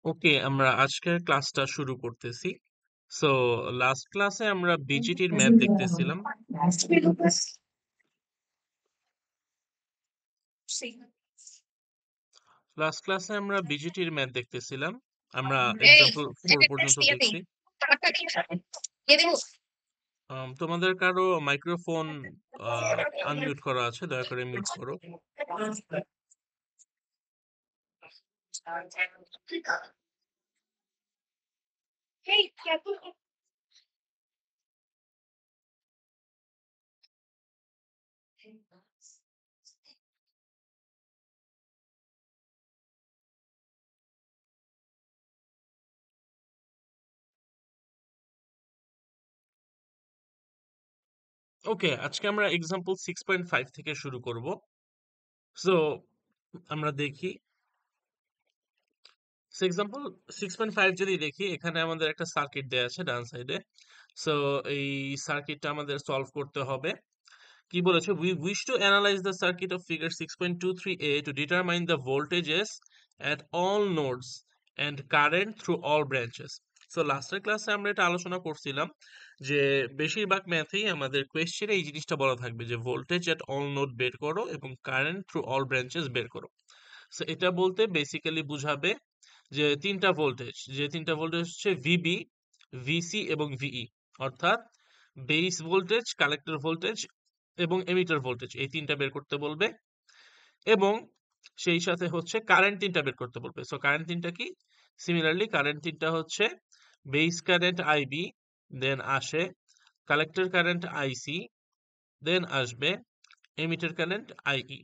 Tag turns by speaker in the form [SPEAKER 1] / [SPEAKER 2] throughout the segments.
[SPEAKER 1] ওকে, আমরা আজকের ক্লাসটা শুরু করতেছি। সো লাস্ট ক্লাসে আমরা বিজিটির ম্যাথ দেখতেছিলাম। লাস্ট ক্লাসে আমরা বিজিটির ম্যাথ দেখতেছিলাম। আমরা
[SPEAKER 2] এই
[SPEAKER 1] এক্সাম্পল 4 পর্যন্ত
[SPEAKER 2] দিয়ে দিই
[SPEAKER 1] দেখছি।
[SPEAKER 2] আমারটা কি দিয়ে দেবো
[SPEAKER 1] তোমাদের কারো মাইক্রোফোন আনমিউট করা আছে, দয়া করে মিউট করো।
[SPEAKER 2] এই
[SPEAKER 1] ওকে, আজকে আমরা এক্সাম্পল 6.5 থেকে শুরু করব। সো আমরা দেখি এক্সাম্পল 6.5 যদি দেখি, এখানে আমাদের একটা সার্কিট দেয়া আছে ডান সাইডে। সো এই সার্কিটটা আমাদের সলভ করতে হবে। কি বলেছে, we wish to analyze the circuit of figure 6.23a to determine the voltages at all nodes and current through all branches. So লাস্টের ক্লাসে আমরা এটা আলোচনা করছিলাম যে বেশিরভাগ ম্যাথেই আমাদের কোয়েশ্চেনে এই জিনিসটা বলা থাকবে যে ভোল্টেজ এট অল নোড বের করো এবং কারেন্ট থ্রু অল ব্রাঞ্চেস বের করো। সো এটা বলতে বেসিক্যালি বুঝাবে যে তিনটা ভোল্টেজ হচ্ছে ভিবি, ভিসি এবং ভিই, অর্থাৎ বেস ভোল্টেজ, কালেক্টর ভোল্টেজ এবং এমিটার ভোল্টেজ, এই তিনটা বের করতে বলবে। এবং সেই সাথে হচ্ছে কারেন্ট তিনটা বের করতে বলবে। সো কারেন্ট তিনটা কি? সিমিলারলি কারেন্ট তিনটা হচ্ছে বেস কারেন্ট আইবি, দেন আসে কালেক্টর কারেন্ট আইসি, দেন আসবে এমিটার কারেন্ট আইই।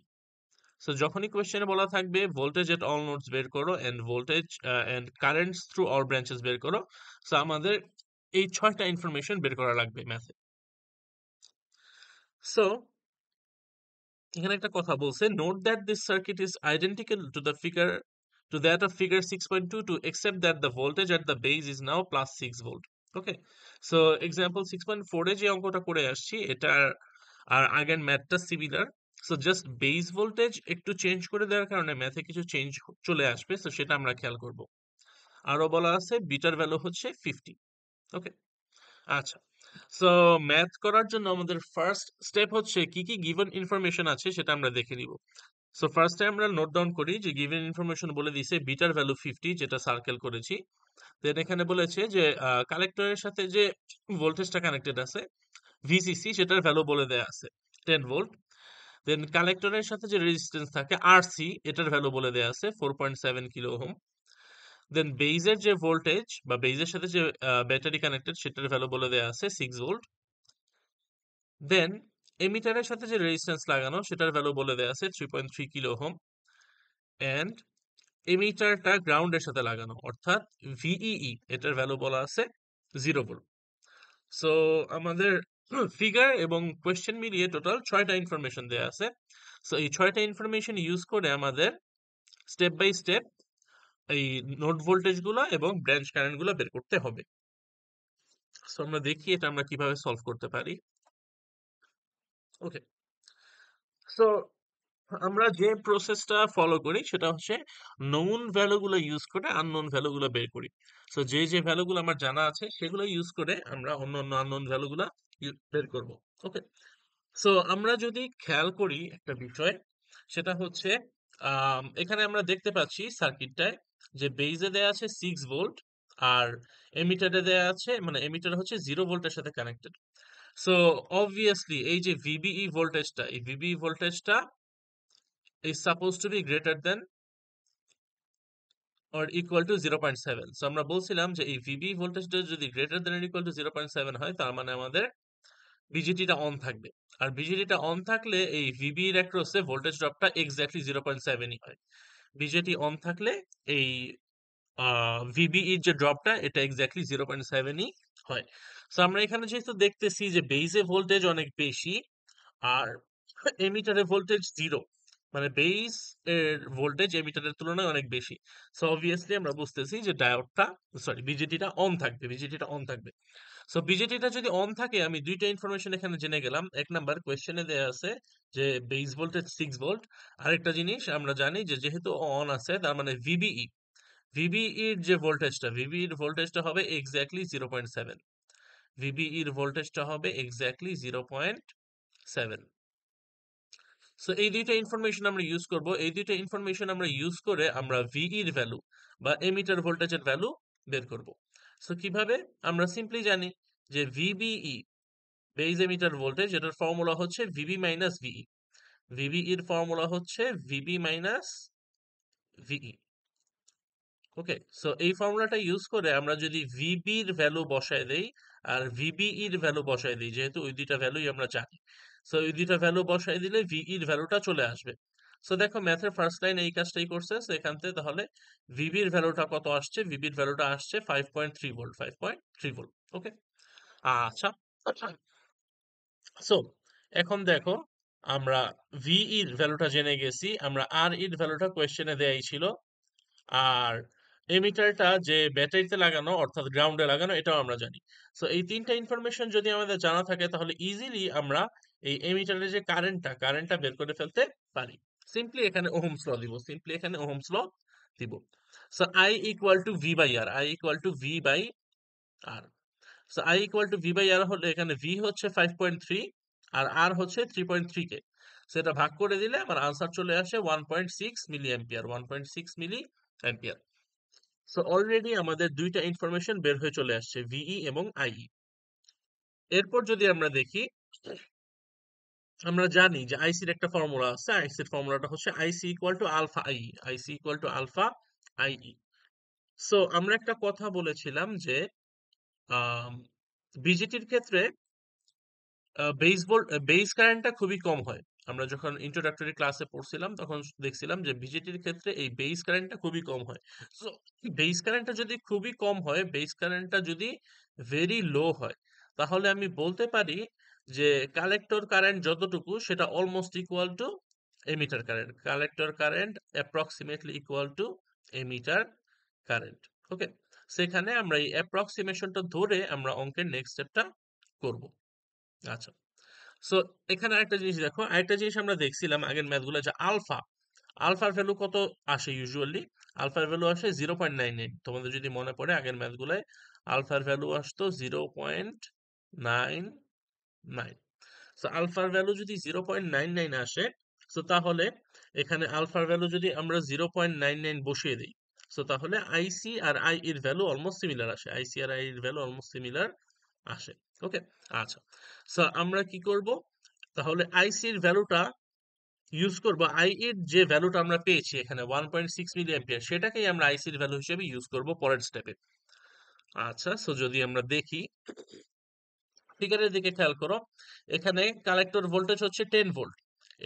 [SPEAKER 1] সো যখনই কোয়েশ্চেনে বলা থাকবে ভোল্টেজ এট অল নোডস বের করো and voltage and currents through all branches বের করো, সো আমাদের এই 6টা ইনফরমেশন বের করা লাগবে ম্যাথে। সো এখানে একটা কথা বলছে, note that this circuit is identical to that of figure 6.22 except that the voltage at the base is now plus 6 volt. Okay, so example 6.4 এ যে অঙ্কটা করে আসছি এটার আর আগের ম্যাথটা similar. So just base voltage একটু চেঞ্জ করে দেওয়ার কারণে ম্যাথে কিছু চেঞ্জ চলে আসবে, সো সেটা আমরা খেয়াল করব। আরো বলা আছে বিটার ভ্যালু হচ্ছে 50। ওকে, আচ্ছা। সো ম্যাথ করার জন্য আমাদের ফার্স্ট স্টেপ হচ্ছে কি কি গিভেন ইনফরমেশন আছে সেটা আমরা দেখে নিব। সো ফার্স্টে আমরা নোট ডাউন করি যে গিভেন ইনফরমেশন বলে দিয়েছে বিটার ভ্যালু 50, যেটা সার্কেল করেছি। দেন এখানে বলেছে যে কালেক্টরের সাথে যে ভোল্টেজটা কানেক্টেড আছে ভিসিসি, সেটার ভ্যালু বলে দেয়া আছে 10 ভোল্ট। দেন কালেক্টরের সাথে যে রেজিস্ট্যান্স থাকে আরসি, এটার ভ্যালু বলে দেয়া আছে 4.7 কিলো ওহম। দেন বেইজের যে ভোল্টেজ বা বেইজের সাথে যে ব্যাটারি কানেক্টেড, সেটার ভ্যালু বলে দেয়া আছে 6 ভোল্ট। দেন এমিটারের সাথে যে রেজিস্ট্যান্স লাগানো সেটার ভ্যালু বলে দেয়া আছে 3.3 কিলো ওহম। এন্ড এমিটারটা গ্রাউন্ডের সাথে লাগানো অর্থাৎ ভিইই, এটার ভ্যালু বলা আছে 0 ভোল্ট। সো আমাদের ফিগার এবং কোয়েশ্চেন মিলিয়ে টোটাল 6টা ইনফরমেশন দেয়া আছে। সো এই 6টা ইনফরমেশন ইউজ করে আমাদের স্টেপ বাই স্টেপ এই নোড ভোল্টেজ গুলো এবং ব্রাঞ্চ কারেন্ট গুলো বের করতে হবে। সো আমরা দেখি এটা আমরা কিভাবে সলভ করতে পারি। ওকে, সো আমরা যে প্রসেসটা ফলো করি সেটা হচ্ছে নোন ভ্যালুগুলো ইউজ করে আননোন ভ্যালুগুলো বের করি। সো যে যে ভ্যালুগুলো আমার জানা আছে সেগুলো ইউজ করে আমরা অন্য অন্য আননোন ভ্যালুগুলো বের করব। ওকে, সো আমরা যদি খেয়াল করি একটা বিষয়, সেটা হচ্ছে এখানে আমরা দেখতে পাচ্ছি সার্কিটটায় যে বেজে দেয়া আছে 6 ভোল্ট, আর এমিটারে দেয়া আছে, মানে এমিটার হচ্ছে 0 ভোল্টের সাথে কানেক্টেড। সো অবভিয়াসলি এই যে ভিবিই ভোল্টেজটা, এই ভিবিই ভোল্টেজটা is supposed to be greater than or equal to 0.7. So আমরা বলছিলাম যে এই ভিবি ভোল্টেজটা যদি গ্রেটার দেন ইকুয়াল টু 0.7 হয়, তার মানে আমাদের বিজিটিটা অন থাকবে। আর বিজিটিটা অন থাকলে এই ভিবি এর অ্যাক্রসে ভোল্টেজ ড্রপটা এক্স্যাক্টলি 0.7ই হয়। বিজেটি অন থাকলে এই ভিবিই যে ড্রপটা এটা এক্স্যাক্টলি 0.7ই হয়। সো আমরা এখানে যেহেতু দেখতেছি যে বেইজে ভোল্টেজ অনেক বেশি আর এমিটারে ভোল্টেজ 0, মানে বেস এর ভোল্টেজ এমিটারের তুলনায় অনেক বেশি। সো অবভিয়াসলি আমরা বুঝতেছি যে ডায়োডটা, সরি, বিজেটিটা অন থাকবে, বিজেটিটা অন থাকবে। সো বিজেটিটা যদি অন থাকে, আমি দুইটা ইনফরমেশন এখানে জেনে গেলাম। এক নাম্বার, কোয়েশ্চেনে দেয়া আছে যে বেস ভোল্টেজ 6 ভোল্ট। আরেকটা জিনিস আমরা জানি যে যেহেতু অন আছে তার মানে ভিবিই, ভিবিইর যে ভোল্টেজটা, ভিবিইর ভোল্টেজটা হবে এক্স্যাক্টলি 0.7। ভিবিইর ভোল্টেজটা হবে এক্স্যাক্টলি 0.7। সো এই দুইটা ইনফরমেশন আমরা ইউজ করব। এই দুইটা ইনফরমেশন আমরা ইউজ করে আমরা ভিইর ভ্যালু বা এমিটার ভোল্টেজের ভ্যালু বের করব। সো কিভাবে? আমরা সিম্পলি জানি যে ভিবিই, বেজ এমিটার ভোল্টেজ, এটার ফর্মুলা হচ্ছে ভিবি মাইনাস ভিই। ভিবি এর ফর্মুলা হচ্ছে ভিবি মাইনাস ভিই। ওকে, সো এই ফর্মুলাটা ইউজ করে আমরা যদি ভিবি এর ভ্যালু বসায় দেই আর ভিবিই এর ভ্যালু বসায় দিই, যেহেতু ওই দুইটা ভ্যালুই আমরা জানি, সো ওই দুইটা ভ্যালু বসায় দিলে ভিই এর ভ্যালুটা চলে আসবে। সো দেখো ম্যাথের ফার্স্ট লাইন এই কাজটাই করছে। সো এখান থেকে তাহলে ভিবির ভ্যালুটা কত আসছে? ভিবির ভ্যালুটা আসছে 5.3 ভোল্ট, 5.3 ভোল্ট। ওকে, আচ্ছা। সো এখন দেখো, আমরা ভি এর ভ্যালুটা জেনে গেছি, আমরা আর এর ভ্যালুটা কোয়েশ্চেনে দেয়াই ছিল। আর এমিটারটা যে ব্যাটারিতে লাগানো অর্থাৎ গ্রাউন্ডে লাগানো এটাও আমরা জানি। সো এই তিনটা ইনফরমেশন যদি আমাদের জানা থাকে তাহলে ইজিলি আমরা এই এমিটারের যে কারেন্টটা বের করে ফেলতে পারি। সিম্পলি এখানে ওহমস ল দিব, সিম্পলি এখানে ওহমস ল দিব। So I equal to V by R, I equal to V by R. So I equal to V by R হলে এখানে ভি হচ্ছে 5.3 আর আর হচ্ছে 3.3 কে। সেটা ভাগ করে দিলে আমার আনসার চলে আসে 1.6 milli ampere, 1.6 milli ampere. So already আমাদের দুইটা ইনফরমেশন বের হয়ে চলে আসছে, ভিই এবং আইই। এরপর যদি আমরা দেখি, আমরা জানি যে আইসির একটা ফর্মুলা আছে, আইসির ফর্মুলাটা হচ্ছে IC equal to alpha IE, IC equal to alpha IE. So আমরা একটা কথা বলেছিলাম যে বিজেটির ক্ষেত্রে বেস কারেন্টটা খুবই কম হয়। আমরা যখন ইন্ট্রোডাক্টরি ক্লাসে পড়ছিলাম তখন দেখছিলাম যে বিজেটির ক্ষেত্রে এই বেস কারেন্টটা খুবই কম হয়। সো বেস কারেন্টটা যদি খুবই কম হয়, বেস কারেন্টটা যদি ভেরি লো হয়, তাহলে আমি বলতে পারি যে কালেক্টর কারেন্ট যতটুকু সেটা almost equal to emitter current. Collector current approximately equal to emitter current. Okay, সেখানে আমরা এই অ্যাপ্রক্সিমেশনটা ধরে আমরা অঙ্কের নেক্সট স্টেপটা করব। আচ্ছা, সো এখানে আরেকটা জিনিস দেখো, আরেকটা জিনিস আমরা দেখছিলাম আগের ম্যাথগুলো যে আলফার ভ্যালু কত আসে ইউজুয়ালি? আলফার ভ্যালু আসে 0.99। তোমাদের যদি মনে পড়ে আগের ম্যাথগুলোয় আলফার ভ্যালু আসতো 0.99। সো আলফার ভ্যালু যদি 0.99 আসে, সো তাহলে এখানে আলফার ভ্যালু যদি আমরা 0.99 বসিয়ে দিই, সো তাহলে আইসি আর আই এর ভ্যালু অলমোস্ট সিমিলার আসে, আইসি আর আই এর ভ্যালু অলমোস্ট সিমিলার আসে। ওকে, আচ্ছা। সো আমরা কি করব? তাহলে আইসি এর ভ্যালুটা ইউজ করব, আই এর যে ভ্যালুটা আমরা পেয়েছি এখানে 1.6 মিলি অ্যাম্পিয়ার, সেটাকেই আমরা আইসি এর ভ্যালু হিসেবে ইউজ করব পরের স্টেপে। আচ্ছা, সো যদি আমরা দেখি ফিগারের দিকে খেয়াল করো, এখানে কালেক্টর ভোল্টেজ হচ্ছে 10 ভোল্ট।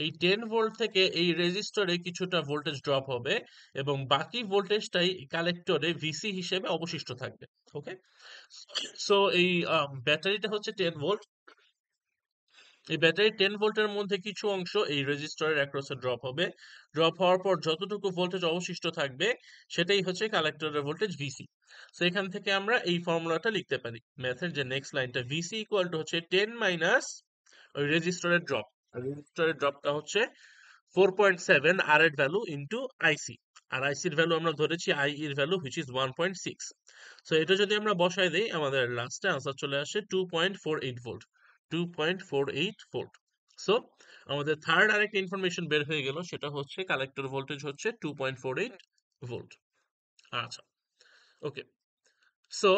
[SPEAKER 1] এই 10 ভোল্ট থেকে এই রেজিস্টরে কিছুটা ভোল্টেজ ড্রপ হবে এবং বাকি ভোল্টেজটাই কালেক্টরে ভিসি হিসেবে অবশিষ্ট থাকবে। ওকে, সো এই ব্যাটারিটা হচ্ছে 10 ভোল্ট। এই ব্যাটারি 10 ভোল্টের মধ্যে কিছু অংশ এই রেজিস্টরের অ্যাক্রসে ড্রপ হবে। ড্রপ হওয়ার পর যতটুকু ভোল্টেজ অবশিষ্ট থাকবে সেটাই হচ্ছে কালেক্টরের ভোল্টেজ ভিসি। সো এখান থেকে আমরা এই ফর্মুলাটা লিখতে পারি, ম্যাথের যে নেক্সট লাইনটা, ভিসি ইকুয়াল টু হচ্ছে 10 মাইনাস ওই রেজিস্টরের ড্রপ। রেজিস্টরের ড্রপটা হচ্ছে 4.7 আর এর ভ্যালু ইনটু আইসি। আর আইসির ভ্যালু আমরা ধরেছি আই এর ভ্যালু হুইচ ইজ 1.6। সো এটা যদি আমরা বসায় দেই আমাদের লাস্টে আনসার চলে আসে 2.48 ভোল্ট, 2.48 ভোল্ট। সো আমাদের থার্ড আরেকটা ইনফরমেশন বের হয়ে গেল, সেটা হচ্ছে কালেক্টর ভোল্টেজ হচ্ছে 2.48 ভোল্ট। আচ্ছা, ওকে। সো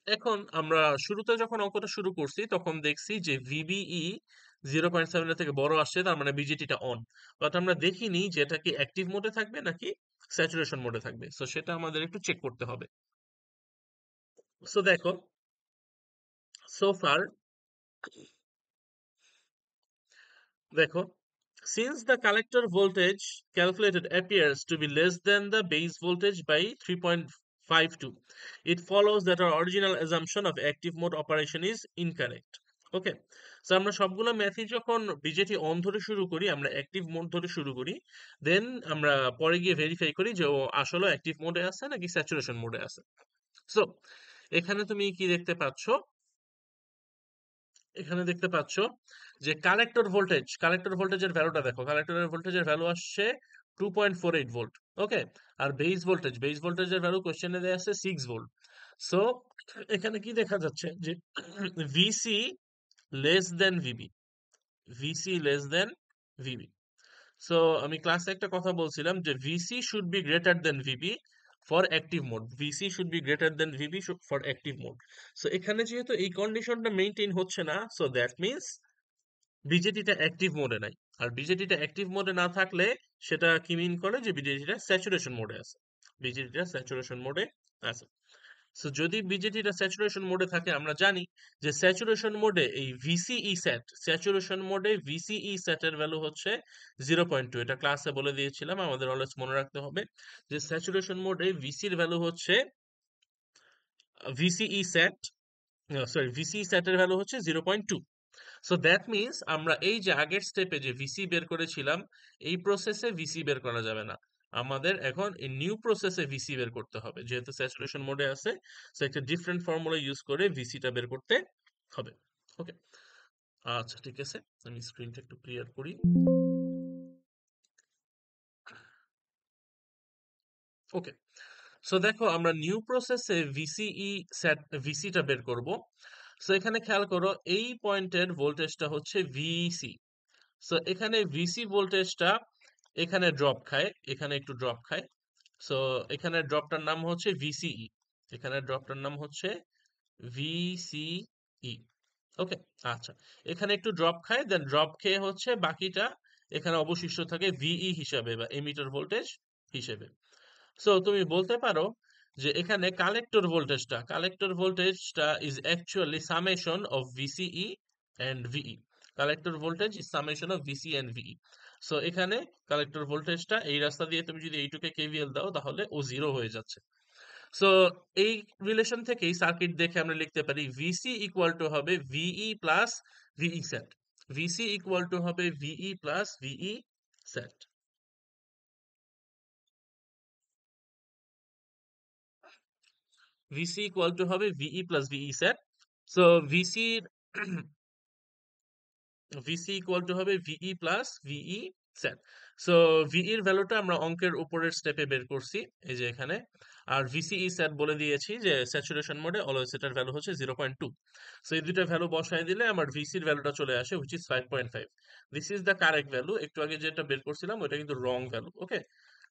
[SPEAKER 1] এখন আমরা শুরুতে যখন অঙ্কটা শুরু করছি তখন দেখছি যে ভিবিই 0.7 থেকে বড় আসছে, তার মানে বিজেটিটা অন। বাট আমরা দেখিনি যে এটা কি অ্যাক্টিভ মোডে থাকবে নাকি স্যাচুরেশন মোডে থাকবে। সো সেটা আমাদের একটু চেক করতে হবে। সো দেখো, সো ফার দেখো, since the collector voltage calculated appears to be less than the base voltage by 3.52, it follows that our original assumption of active mode operation is incorrect. Okay, so আমরা সবগুলো ম্যাথই যখন BJD on ধরে শুরু করি, আমরা active mode ধরে শুরু করি, দেন আমরা পরে গিয়ে ভেরিফাই করি যে ও আসলে অ্যাক্টিভ মোডে আছে নাকি স্যাচুরেশন মোডে আছে। সো এখানে তুমি কি দেখতে পাচ্ছ? এখানে দেখতে পাচ্ছ যে কালেক্টর ভোল্টেজের ভ্যালুটা দেখো, কালেক্টরের ভোল্টেজের ভ্যালু আসছে 2.48 ভোল্ট। ওকে, আর বেস ভোল্টেজের ভ্যালু কোশ্চেনে দেয়া আছে 6 ভোল্ট। সো এখানে কি দেখা যাচ্ছে যে VC less than VB, VC less than VB. So আমি ক্লাসে একটা কথা বলছিলাম যে VC should be greater than VB for active mode, VC should be greater than VB for active mode. So এখানে যেহেতু এই কন্ডিশনটা মেইনটেইন হচ্ছে না, সো দ্যাট মিনস বিজেটিটা অ্যাক্টিভ মোডে নাই। আর বিজেটিটা অ্যাক্টিভ মোডে না থাকলে সেটা কি মিন করে যে বিজেটিটা স্যাচুরেশন মোডে আছে, বিজেটিটা স্যাচুরেশন মোডে আছে। সো যদি বিজেটিটা স্যাচুরেশন মোডে থাকে, আমরা জানি যে স্যাচুরেশন মোডে এই ভিসিই সেট, স্যাচুরেশন মোডে ভিসিই সেটের ভ্যালু হচ্ছে 0.2। এটা ক্লাসে বলে দিয়েছিলাম, আমাদের অলওয়েজ মনে রাখতে হবে যে স্যাচুরেশন মোডে ভিসির ভ্যালু হচ্ছে ভিসিই সেট, সরি ভিসিই সেটের ভ্যালু হচ্ছে 0.2। সো দ্যাট মিনস আমরা এই যে আগের স্টেপে যে ভিসি বের করেছিলাম, এই প্রসেসে ভিসি বের করা যাবে না, আমাদের এখন এই নিউ প্রসেসে ভিসি বের করতে হবে, যেহেতু স্যাচুরেশন মোডে আছে। সো একটা ডিফারেন্ট ফর্মুলা ইউজ করে ভিসিটা বের করতে হবে। ওকে, আচ্ছা ঠিক আছে, আমি স্ক্রিনটা একটু ক্লিয়ার করি। ওকে, সো দেখো আমরা নিউ প্রসেসে ভিসিই সেট, ভিসিটা বের করব। সো এখানে খেয়াল করো এই পয়েন্টের ভোল্টেজটা হচ্ছে ভিসি। সো এখানে ভিসি ভোল্টেজটা এখানে ড্রপ খায়, এখানে একটু ড্রপ খায়। সো এখানে ড্রপটার নাম হচ্ছে ভিসিই, এখানে ড্রপটার নাম হচ্ছে ভিসিই। ওকে, আচ্ছা, এখানে একটু ড্রপ খায়, দেন ড্রপ খেয়ে হচ্ছে বাকিটা এখানে অবশিষ্ট থাকে ভিই হিসাবে বা এমিটার ভোল্টেজ হিসেবে। সো তুমি বলতে পারো যে এখানে কালেক্টর ভোল্টেজটা is actually summation of VCE and VE, collector voltage is summation of VC and VE. So এখানে কালেক্টর ভোল্টেজটা এই রাস্তা দিয়ে তুমি যদি এইটুকে কেভিএল দাও তাহলে ও জিরো হয়ে যাচ্ছে। সো এই রিলেশন থেকেই সার্কিট দেখে আমরা লিখতে পারি ভিসি ইকুয়াল টু হবে VE plus VE set, VC equal to হবে VE plus VE set. VC equal to হবে VE plus VE set. So VC VC equal to হবে VE plus VE set. So VE এর ভ্যালুটা আমরা অঙ্কের উপরের স্টেপে বের করছি, এই যে এখানে। আর ভিসিই সেট বলে দিয়েছি যে স্যাচুরেশন মোডে অলওয়েজ এটার ভ্যালু হচ্ছে 0.2। সো এই দুইটা ভ্যালু বসায় দিলে আমার ভিসির ভ্যালুটা চলে আসে which is 5.5। This is the correct value. একটু আগে যেটা বের করছিলাম ওটা কিন্তু রং ভ্যালু। ওকে,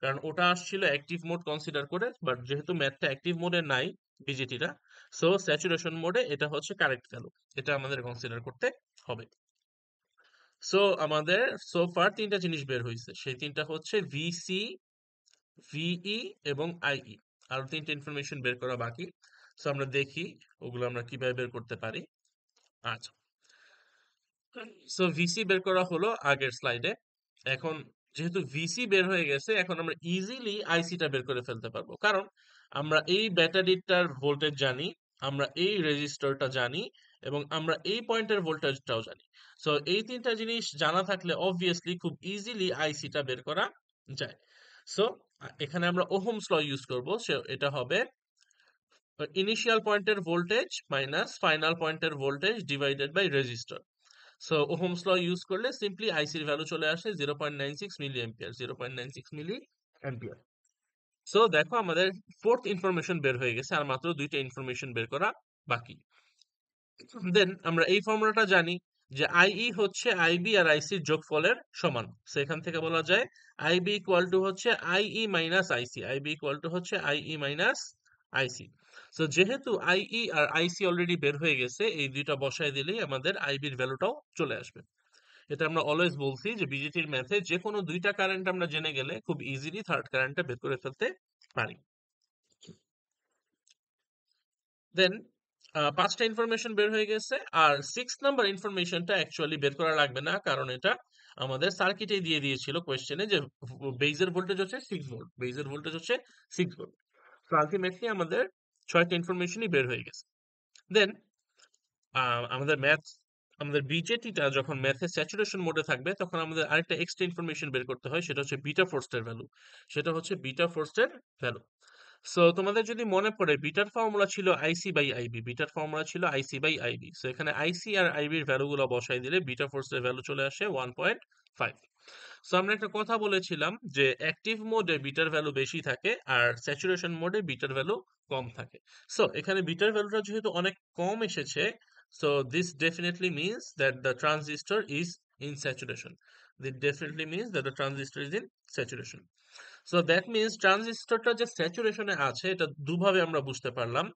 [SPEAKER 1] কারণ ওটা আসছিল অ্যাক্টিভ মোড কনসিডার করে, বাট যেহেতু ম্যাথটা অ্যাক্টিভ মোডে নাই বিজেটিটা, সো স্যাচুরেশন মোডে এটা হচ্ছে কারেক্ট ভ্যালু, এটা আমাদের কনসিডার করতে হবে। সো আমাদের সো ফার তিনটা জিনিস বের হয়েছে, সেই তিনটা হচ্ছে ভিসি, ভিই এবং আইই। আরো তিনটা ইনফরমেশন বের করা বাকি। সো আমরা দেখি ওগুলো আমরা কিভাবে বের করতে পারি। আচ্ছা, সো ভিসি বের করা হলো আগের স্লাইডে। এখন যেহেতু ভিসি বের হয়ে গেছে, এখন আমরা ইজিলি আইসিটা বের করে ফেলতে পারবো, কারণ আমরা এই ব্যাটারিটার ভোল্টেজ জানি, আমরা এই রেজিস্টরটা জানি, এবং আমরা এই পয়েন্টের ভোল্টেজটাও জানি। সো এই তিনটা জিনিস জানা থাকলে অবভিয়াসলি খুব ইজিলি আইসিটা বের করা যায়। সো এখানে আমরা ওহমস ল ইউজ করব। সো এটা হবে ইনিশিয়াল পয়েন্টের ভোল্টেজ মাইনাস ফাইনাল পয়েন্টের voltage divided by resistor. So Ohm's law use করলে সিম্পলি আইসির ভ্যালু চলে আসে 0.96 milli ampere, 0.96 milli ampere. So দেখো আমাদের ফোর্থ ইনফরমেশন বের হয়ে গেছে, আর মাত্র দুইটা ইনফরমেশন বের করা বাকি। দেন আমরা এই ফর্মুলাটা জানি যে আইই হচ্ছে আইবি আর আইসির যোগফলের সমান। সো এখান থেকে বলা যায় আইবি ইকুয়াল টু হচ্ছে IE minus IC, IB equal to হচ্ছে আইই মাইনাস আইসি। সো যেহেতু আইই আর আইসি অলরেডি বের হয়ে গেছে, এই দুইটা বসায় দিলেই আমাদের আইবির ভ্যালুটাও চলে আসবে। এটা আমরা অলওয়েজ বলছি যে বিজেটির ম্যাথে যে কোনো দুইটা কারেন্ট আমরা জেনে গেলে খুব ইজিলি থার্ড কারেন্টটা বের করে ফেলতে পারি। দেন পাঁচটা ইনফরমেশন বের হয়ে গেছে, আর 6 নাম্বার ইনফরমেশনটা অ্যাকচুয়ালি বের করা লাগবে না, কারণ এটা আমাদের সার্কিটে দিয়ে দিয়েছিল কোয়েশ্চেনে যে বেজের ভোল্টেজ হচ্ছে 6 ভোল্ট, বেজের ভোল্টেজ হচ্ছে 6 ভোল্ট। তো আলটিমেটলি আমাদের 6টা ইনফরমেশনই বের হয়ে গেছে। দেন আমাদের ম্যাথ, আমাদের বিজেটিটা যখন ম্যাথের স্যাচুরেশন মোডে থাকবে তখন আমাদের আরেকটা এক্সট্রা ইনফরমেশন বের করতে হয়, সেটা হচ্ছে বিটা ফোর্সের ভ্যালু, সেটা হচ্ছে বিটা ফোর্সের ভ্যালু। সো তোমাদের যদি মনে পড়ে বিটার ফর্মুলা ছিল আইসি বাই আইবি, বিটার ফর্মুলা ছিল আইসি বাই আইবি। সো এখানে আইসি আর আইবির ভ্যালুগুলো বসাই দিলে বিটা ফোর্সের ভ্যালু চলে আসে 1.5। সো আমরা একটা কথা বলেছিলাম যে অ্যাক্টিভ মোডে বিটার ভ্যালু বেশি থাকে আর স্যাচুরেশন মোডে বিটার ভ্যালু কম থাকে। সো এখানে বিটার ভ্যালুটা যেহেতু অনেক কম এসেছে, so this definitely means that the transistor is in saturation. This definitely means that the transistor is in saturation. So that means ট্রানজিস্টরটা যে স্যাচুরেশনে আছে এটা দুভাবে আমরা বুঝতে পারলাম।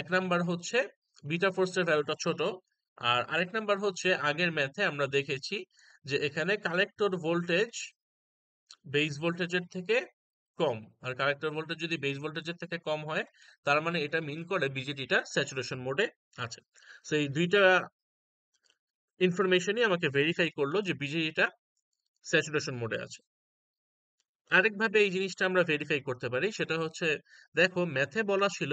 [SPEAKER 1] এক নাম্বার হচ্ছে বিটা ফোর্সের ভ্যালুটা ছোট, আর আরেক নাম্বার হচ্ছে আগের ম্যাথে আমরা দেখেছি যে এখানে কালেক্টর ভোল্টেজ বেস ভোল্টেজের থেকে কম, আর কালেক্টর ভোল্টেজ যদি বেস ভোল্টেজের থেকে কম হয় তার মানে এটা মিন করে বিজেটিটা স্যাচুরেশন মোডে আছে। সো এই দুইটা ইনফরমেশনই আমাকে ভেরিফাই করলো যে বিজেটিটা স্যাচুরেশন মোডে আছে। আরেকভাবে এই জিনিসটা আমরা ভেরিফাই করতে পারি, সেটা হচ্ছে দেখো ম্যাথে বলা ছিল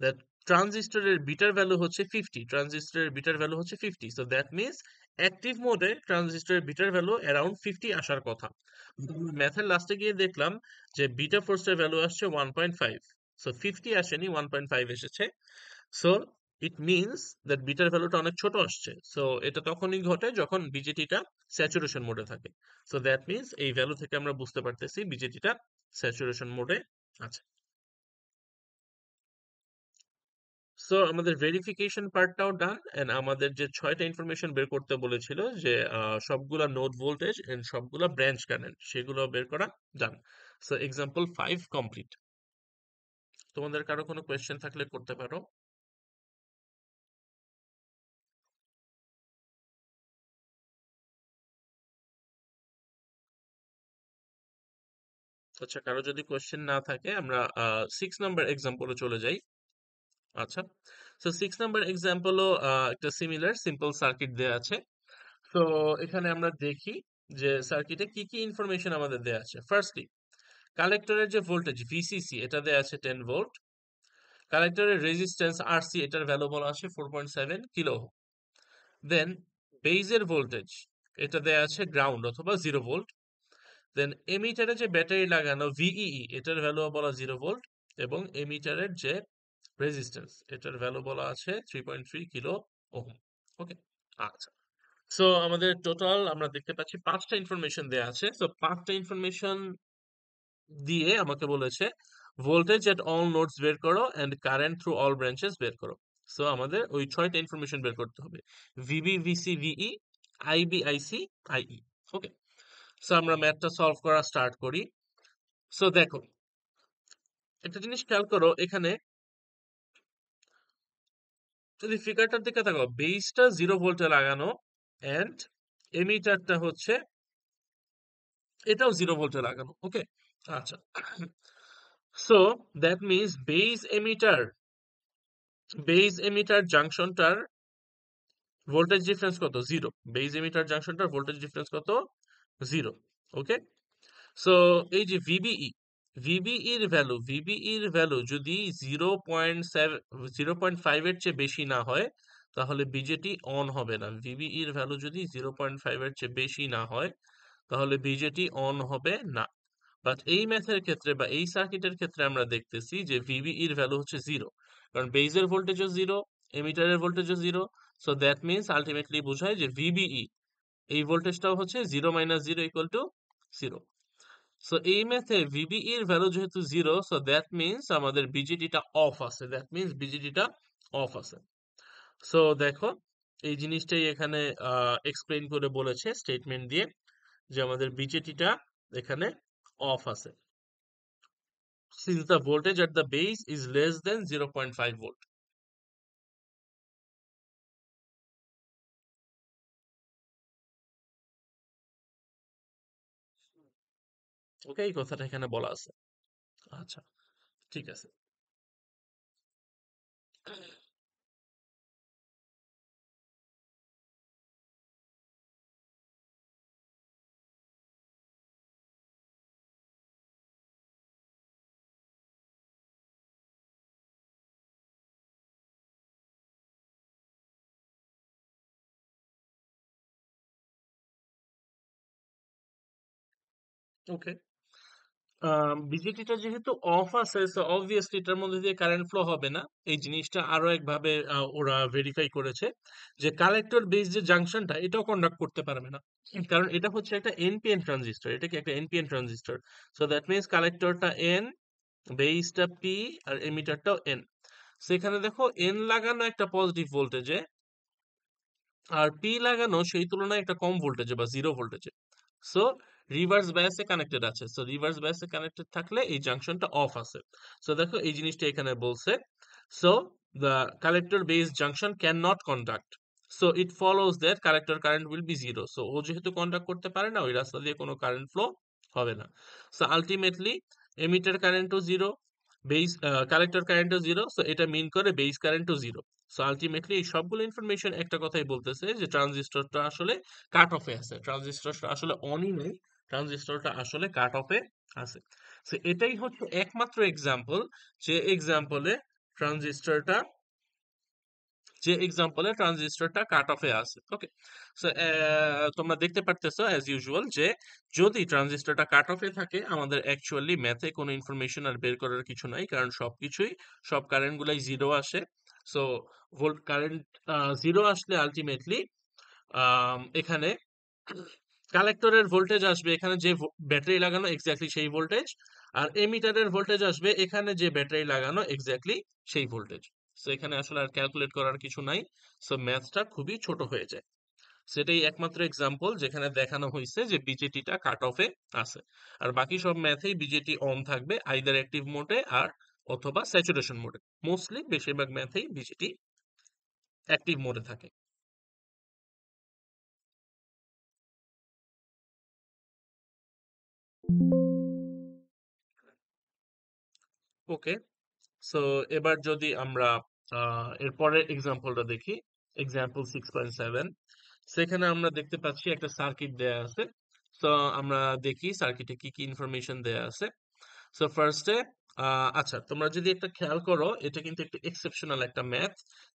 [SPEAKER 1] দ্যাট ট্রানজিস্টরের বিটার ভ্যালু হচ্ছে 50, ট্রানজিস্টরের বিটার ভ্যালু হচ্ছে 50, সো দ্যাট মিনস অ্যাক্টিভ মোডে ট্রানজিস্টরের বিটার ভ্যালু অ্যারাউন্ড 50 আসার কথা। ম্যাথের লাস্টে গিয়ে দেখলাম যে বিটা ফোর্সের ভ্যালু আসছে 1.5, সো 50 আসেনি, 1.5 এসেছে। So it means that bitter ভ্যালুটা অনেক ছোট আসছে। সো এটা তখনই ঘটে যখন বিজেটিটা স্যাচুরেশন মোডে থাকে। সো দ্যাট মিনস এই ভ্যালু থেকে আমরা বুঝতে পারতেছি বিজেটিটা স্যাচুরেশন মোডে আছে। সো আমাদের ভেরিফিকেশন পার্টটাও ডান, এন্ড আমাদের যে 6টা ইনফরমেশন বের করতে বলেছিল যে সবগুলা নোড ভোল্টেজ এন্ড সবগুলা ব্রাঞ্চ কারেন্ট সেগুলো বের করা ডান। So example 5 complete. তোমাদের কারো কোনো কোয়েশ্চেন থাকলে করতে পারো। আচ্ছা, কারো যদি কোয়েশ্চেন না থাকে আমরা 6 নাম্বার এক্সাম্পলে চলে যাই। আচ্ছা, সো 6 নাম্বার এক্সাম্পলও একটা সিমিলার সিম্পল সার্কিট দেয়া আছে। তো এখানে আমরা দেখি যে সার্কিটে কি কি ইনফরমেশন আমাদের দেয়া আছে। ফার্স্টলি কালেক্টরের যে ভোল্টেজ ভিসিসি এটা দেয়া আছে 10 ভোল্ট। কালেক্টরের রেজিস্ট্যান্স আরসি এটার ভ্যালু বলা আছে 4.7 কিলো ওহম। দেন বেজের ভোল্টেজ এটা দেয়া আছে গ্রাউন্ড অথবা 0 ভোল্ট। দেন এমিটারে যে ব্যাটারি লাগানো ভিইই এটার ভ্যালু বলা 0 ভোল্ট, এবং এমিটারের যে রেজিস্ট্যান্স এটার ভ্যালু বলা আছে 3.3 কিলো ওহম। ওকে, আচ্ছা। সো আমাদের টোটাল আমরা দেখতে পাচ্ছি 5টা ইনফরমেশন দেয়া আছে। সো 5টা ইনফরমেশন দিয়ে আমাকে বলেছে ভোল্টেজ এট অল নোডস বের করো and current through all branches বের করো। সো আমাদের ওই 6টা ইনফরমেশন বের করতে হবে, ভিবি ভিসি ভিই, আইবি আইসি আইই। ওকে, সো আমরা ম্যাথটা সলভ করা স্টার্ট করি। সো দেখো একটা জিনিস খেয়াল করো, এখানে যদি ফিগারটার দিকে তাকাও বেসটা 0 ভোল্টে লাগানো এন্ড এমিটারটা হচ্ছে এটাও 0 ভোল্টে লাগানো। ওকে, আচ্ছা। So that means base emitter জাংশনটার ভোল্টেজ ডিফারেন্স কত? 0। বেস এমিটার জাংশনটার ভোল্টেজ ডিফারেন্স কত? 0। ওকে, সো এই যে ভিবিই এর ভ্যালু যদি 0.7 0.5 এর চেয়ে বেশি না হয় তাহলে বিজেটি অন হবে না। ভিবিই এর ভ্যালু যদি 0.5 এর চেয়ে বেশি না হয় তাহলে বিজেটি অন হবে না। বাট এই ম্যাথের ক্ষেত্রে বা এই সার্কিটের ক্ষেত্রে আমরা দেখতেছি যে ভিবিই এর ভ্যালু হচ্ছে 0, কারণ বেজের ভোল্টেজও 0, এমিটারের ভোল্টেজও 0। সো দ্যাট মিনস আলটিমেটলি বোঝায় যে ভিবিই এই ভোল্টেজটাও হচ্ছে 0 মাইনাস 0 ইকুয়াল টু 0। সো এই ম্যাথে ভিবিই এর ভ্যালু যেহেতু 0, সো দ্যাট মিনস আমাদের বিজেটিটা অফ আছে, দ্যাট মিনস বিজেটিটা অফ আছে। সো দেখো এই জিনিসটাই এখানে এক্সপ্লেইন করে বলেছে স্টেটমেন্ট দিয়ে যে আমাদের বিজেটিটা এখানে অফ আছে, since the voltage at the base is less than 0.5 volt. ওকে, এই কথাটা এখানে বলা আছে। আচ্ছা, ঠিক আছে। ওকে, বিজেটিটা যেহেতু অফ আছে, সো অবভিয়াসলি এটার মধ্যে দিয়ে কারেন্ট ফ্লো হবে না। এই জিনিসটা আরো একভাবে ওরা ভেরিফাই করেছে যে কালেক্টর বেস যে জাংশনটা এটাও কন্ডাক্ট করতে পারবে না। কারণ এটা হচ্ছে একটা এনপিএন ট্রানজিস্টর। এটা কি একটা NPN transistor. So that means কালেক্টরটা এন, বেসটা পি, আর এমিটারটাও এন। সেখানে দেখো এন লাগানো একটা পজিটিভ ভোল্টেজে আর পি লাগানো সেই তুলনায় একটা কম ভোল্টেজে বা জিরো ভোল্টেজে। সো রিভার্স বায়াসে কানেক্টেড আছে। সো রিভার্স বায়াসে কানেক্টেড থাকলে এই জাংশনটা অফ আছে। সো দেখো এই জিনিসটা এখানে বলছে। So the collector based junction cannot conduct, so it follows that collector current will be zero. So ও যেহেতু কন্ডাক্ট করতে পারে না ওই রাস্তা দিয়ে কোনো কারেন্ট ফ্লো হবে না। সো আলটিমেটলি এমিটার কারেন্টও জিরো, বেস কালেক্টর কারেন্টও জিরো, সো এটা মিন করে বেস কারেন্টও জিরো। সো আলটিমেটলি এই সবগুলো ইনফরমেশন একটা কথাই বলতেছে যে ট্রানজিস্টরটা আসলে কাট অফে আছে, ট্রানজিস্টরটা আসলে অনই নেই, ট্রানজিস্টরটা আসলে কাট অফে আছে। সো এটাই হচ্ছে একমাত্র এক্সাম্পল যে এক্সাম্পলে ট্রানজিস্টরটা ট্রানজিস্টরটা কাট অফে আছে। ওকে, সো তোমরা দেখতে পারতেছো অ্যাজ ইউজুয়াল যে যদি ট্রানজিস্টরটা কাট অফে থাকে আমাদের অ্যাকচুয়ালি ম্যাথে কোনো ইনফরমেশন আর বের করার কিছু নাই, কারণ সবকিছুই সব কারেন্ট গুলাই জিরো আসে। সো ভোল্ট কারেন্ট জিরো আসলে আলটিমেটলি এখানে কালেক্টরের ভোল্টেজ আসবে এখানে যে ব্যাটারি লাগানো এক্স্যাক্টলি সেই ভোল্টেজ, আর এমিটারের ভোল্টেজ আসবে এখানে যে ব্যাটারি লাগানো এক্স্যাক্টলি সেই ভোল্টেজ। সো এখানে আসলে আর ক্যালকুলেট করার কিছু নাই। সো ম্যাথটা খুবই ছোট হয়ে যায়। সেটাই একমাত্র এক্সাম্পল যেখানে দেখানো হয়েছে যে বিজেটিটা কাট অফে আছে। আর বাকি সব ম্যাথেই বিজেটি অন থাকবে আইদার অ্যাক্টিভ মোডে আর অথবা স্যাচুরেশন মোডে। মোস্টলি বেশিরভাগ ম্যাথেই বিজেটি অ্যাক্টিভ মোডে থাকে। ওকে, সো এবার যদি আমরা এরপরের এক্সাম্পলটা দেখি, এক্সাম্পল 6.7, সেখানে আমরা দেখতে পাচ্ছি একটা সার্কিট দেয়া আছে। তো আমরা দেখি সার্কিটে কি কি ইনফরমেশন দেয়া আছে। সো ফার্স্টে আচ্ছা তোমরা যদি একটা খেয়াল করো এটা কিন্তু একটু এক্সেপশনাল একটা ম্যাথ,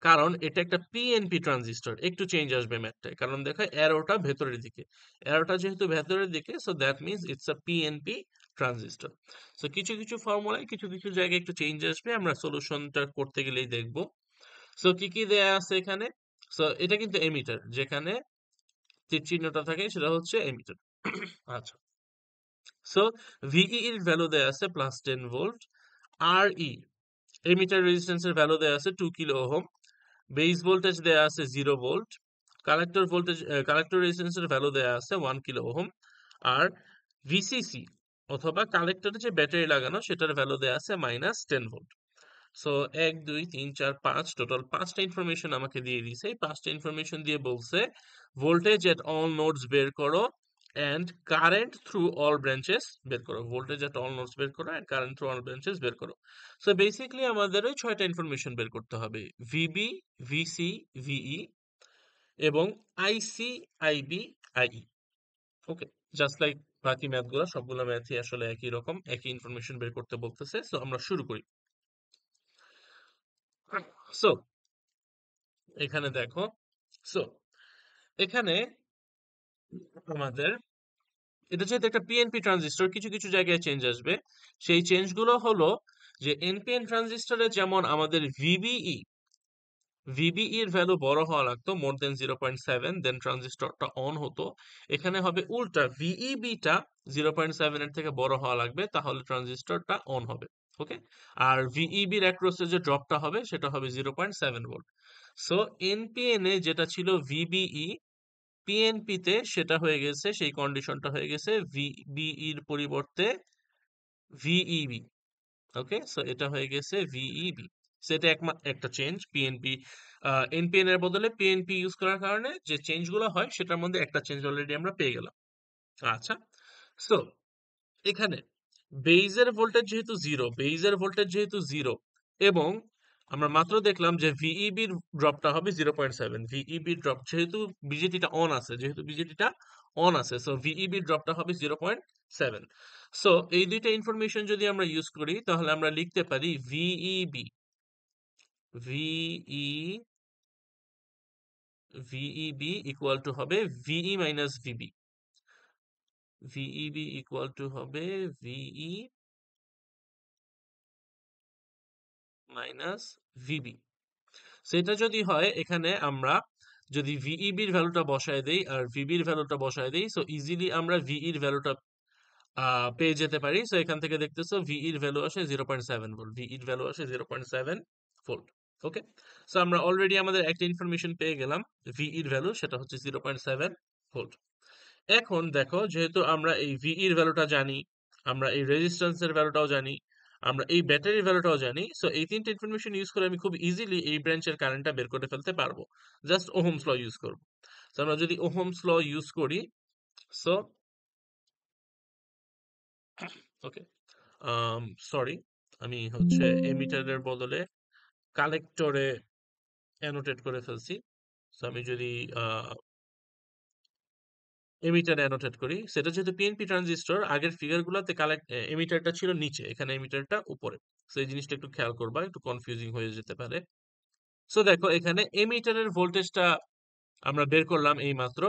[SPEAKER 1] কারণ এটা একটা পিএনপি ট্রানজিস্টর। একটু চেঞ্জ আসবে ম্যাথটায়, কারণ দেখো অ্যারোটা ভেতরের দিকে, অ্যারোটা যেহেতু ভেতরের দিকে so that means it's a PNP transistor. So কিছু কিছু ফর্মুলায় কিছু কিছু জায়গায় একটু চেঞ্জ আসবে, আমরা সলিউশনটা করতে গেলেই দেখবো। সো কি কি দেয়া আছে এখানে। সো এটা কিন্তু এমিটার, যেখানে যে চিহ্নটা থাকে সেটা হচ্ছে এমিটার। আচ্ছা, সো ভিই এর ভ্যালু দেয়া আছে +10 ভোল্ট, আর ই এমিটার রেজিস্ট্যান্সের ভ্যালু দেয়া আছে 2 কিলো ওহম, বেস ভোল্টেজ দেয়া আছে 0 ভোল্ট, কালেক্টর রেজিস্ট্যান্সের ভ্যালু দেয়া আছে 1 কিলো ওহম, আর ভিসিসি অথবা কালেক্টরে যে ব্যাটারি লাগানো সেটার ভ্যালু দেয়া আছে -10 ভোল্ট। সো 1 2 3 4 5 টোটাল 5টা ইনফরমেশন আমাকে দিয়ে দিয়েছে। এই 5টা ইনফরমেশন দিয়ে বলছে ভোল্টেজ এট অল নোডস বের করো and current through all branches বের করো। ভোল্টেজ এট অল নোডস বের করো and current through all branches বের করো। সো বেসিক্যালি আমাদের ওই 6টা ইনফরমেশন বের করতে হবে, ভিবি, ভিসি, ভিই এবং আইসি, আইবি, আইই। ওকে, জাস্ট লাইক বাকি ম্যাথগুলো সবগুলো ম্যাথই আসলে একই রকম, একই ইনফরমেশন বের করতে বলতেছে। সো আমরা শুরু করি। সো এখানে দেখো, সো এখানে আমাদের এটা যেহেতু একটা পিএনপি ট্রানজিস্টর কিছু কিছু জায়গায় চেঞ্জ আসবে। সেই চেঞ্জ গুলো হলো যে এনপিএন ট্রানজিস্টরে যেমন আমাদের ভিবিই এর ভ্যালু বড় হওয়া লাগতো মোর দেন 0.7, দেন ট্রানজিস্টরটা অন হতো। এখানে হবে উল্টা, ভিইবিটা 0.7 এর থেকে বড় হওয়া লাগবে তাহলে ট্রানজিস্টরটা অন হবে। ওকে, আর ভিইবির অ্যাক্রসে যে ড্রপটা হবে সেটা হবে 0.7 ভোল্ট। সো এনপিএন এ যেটা ছিল ভিবিই, পিএনপি তে সেটা হয়ে গেছে, সেই কন্ডিশনটা হয়ে গেছে ভিবিই এর পরিবর্তে ভিইবি। ওকে, সো এটা হয়ে গেছে ভিইবি। সেটা একটা চেঞ্জ পিএনপি, এনপিএন এর বদলে পিএনপি ইউজ করার কারণে যে চেঞ্জ গুলো হয় সেটার মধ্যে একটা চেঞ্জ অলরেডি আমরা পেয়ে গেলাম। আচ্ছা, সো এখানে বেইজের ভোল্টেজ যেহেতু জিরো এবং আমরা মাত্র দেখলাম যে ভিইবির ড্রপটা হবে 0.7, ভিইবির ড্রপ যেহেতু বিজেটিটা অন আছে, সো ভিইবির ড্রপটা হবে 0.7। সো এই দুইটা ইনফরমেশন যদি আমরা ইউজ করি তাহলে আমরা লিখতে পারি ভিই ভিইবি ইকুয়াল টু হবে VE minus VB, VEB equal to হবে ভিই মাইনাস ভিবি। সেটা যদি হয় এখানে আমরা যদি VEB এর ভ্যালুটা বসায় দেই আর VB এর ভ্যালুটা বসায় দেই, সো ইজিলি আমরা VE এর ভ্যালুটা পেয়ে যেতে পারি। সো এখান থেকে দেখতেছো VE এর ভ্যালু আসে 0.7 ভোল্ট, VE এর ভ্যালু আসে 0.7 ভোল্ট। ওকে, সো আমরা অলরেডি আমাদের একটা ইনফরমেশন পেয়ে গেলাম, VE এর ভ্যালু সেটা হচ্ছে 0.7 ভোল্ট। এখন দেখো, যেহেতু আমরা এই VE এর ভ্যালুটা জানি, আমরা এই রেজিস্ট্যান্সের ভ্যালুটাও জানি, আমরা এই ব্যাটারির ভ্যালুটাও জানি, সো এই তিনটে ইনফরমেশন ইউজ করে আমি খুব ইজিলি এই ব্রাঞ্চের কারেন্টটা বের করে ফেলতে পারবো, জাস্ট ওহমস ল ইউজ করব। তো আমরা যদি ওহমস ল ইউজ করি, সো ওকে, সরি, আমি হচ্ছে এমিটারের বদলে কালেক্টরে অ্যানোটেট করে ফেলছি। সো আমি যদি এমিটার অ্যানোটেট করি, সেটা যেহেতু পিএনপি ট্রানজিস্টর, আগের ফিগারগুলোতে এমিটারটা ছিল নিচে, এখানে এমিটারটা উপরে। সো এই জিনিসটা একটু খেয়াল করবা, একটু কনফিউজিং হয়ে যেতে পারে। সো দেখো, এখানে এমিটারের ভোল্টেজটা আমরা বের করলাম এই মাত্র,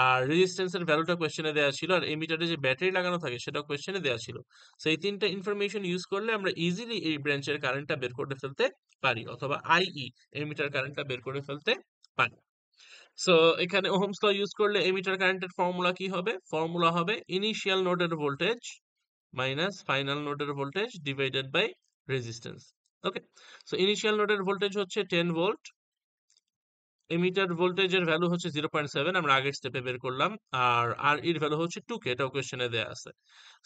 [SPEAKER 1] আর রেজিস্ট্যান্সের ভ্যালুটা কোয়েশ্চেনে দেওয়া ছিল, আর এমিটারে যে ব্যাটারি লাগানো থাকে সেটাও কোয়েশ্চেনে দেওয়া ছিল। সো এই তিনটা ইনফরমেশন ইউজ করলে আমরা ইজিলি এই ব্রাঞ্চের কারেন্টটা বের করে ফেলতে পারি, অথবা আইই এমিটার কারেন্টটা বের করে ফেলতে পারি। সো এখানে ওহমস ল ইউজ করলে এমিটার কারেন্টের ফর্মুলা কি হবে? ফর্মুলা হবে ইনিশিয়াল নোডের ভোল্টেজ মাইনাস ফাইনাল নোডের voltage divided by resistance. Okay, so initial নোডের ভোল্টেজ হচ্ছে 10 ভোল্ট, এমিটার ভোল্টেজের ভ্যালু হচ্ছে 0.7, আমরা আগের স্টেপে বের করলাম, আর আর এর ভ্যালু হচ্ছে 2K, এটাও কোয়েশ্চেনে দেয়া আছে।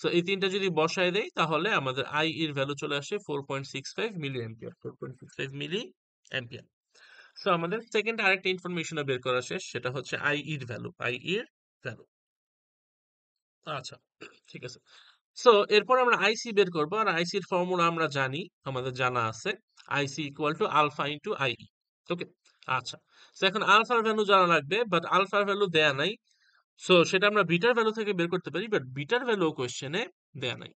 [SPEAKER 1] সো এই তিনটা যদি বসায় দেই, তাহলে আমাদের আই এর ভ্যালু চলে আসে 4.65 milli ampere, 4.65 milli ampere. So আমাদের সেকেন্ড আরেকটা ইনফরমেশন বের করা শেষ, সেটা হচ্ছে আই এর ভ্যালু, আই এর ভ্যালু। আচ্ছা, ঠিক আছে। সো এরপর আমরা আইসি বের করবো, আর আইসির ফর্মুলা আমরা জানি, আমাদের জানা আছে, IC equal to alpha into I. Okay, আচ্ছা। তো এখন আলফার ভ্যালু জানা লাগবে, বাট আলফার ভ্যালু দেয়া নাই। সো সেটা আমরা বিটার ভ্যালু থেকে বের করতে পারি, বাট বিটার ভ্যালু কোয়েশ্চেনে দেয়া নাই।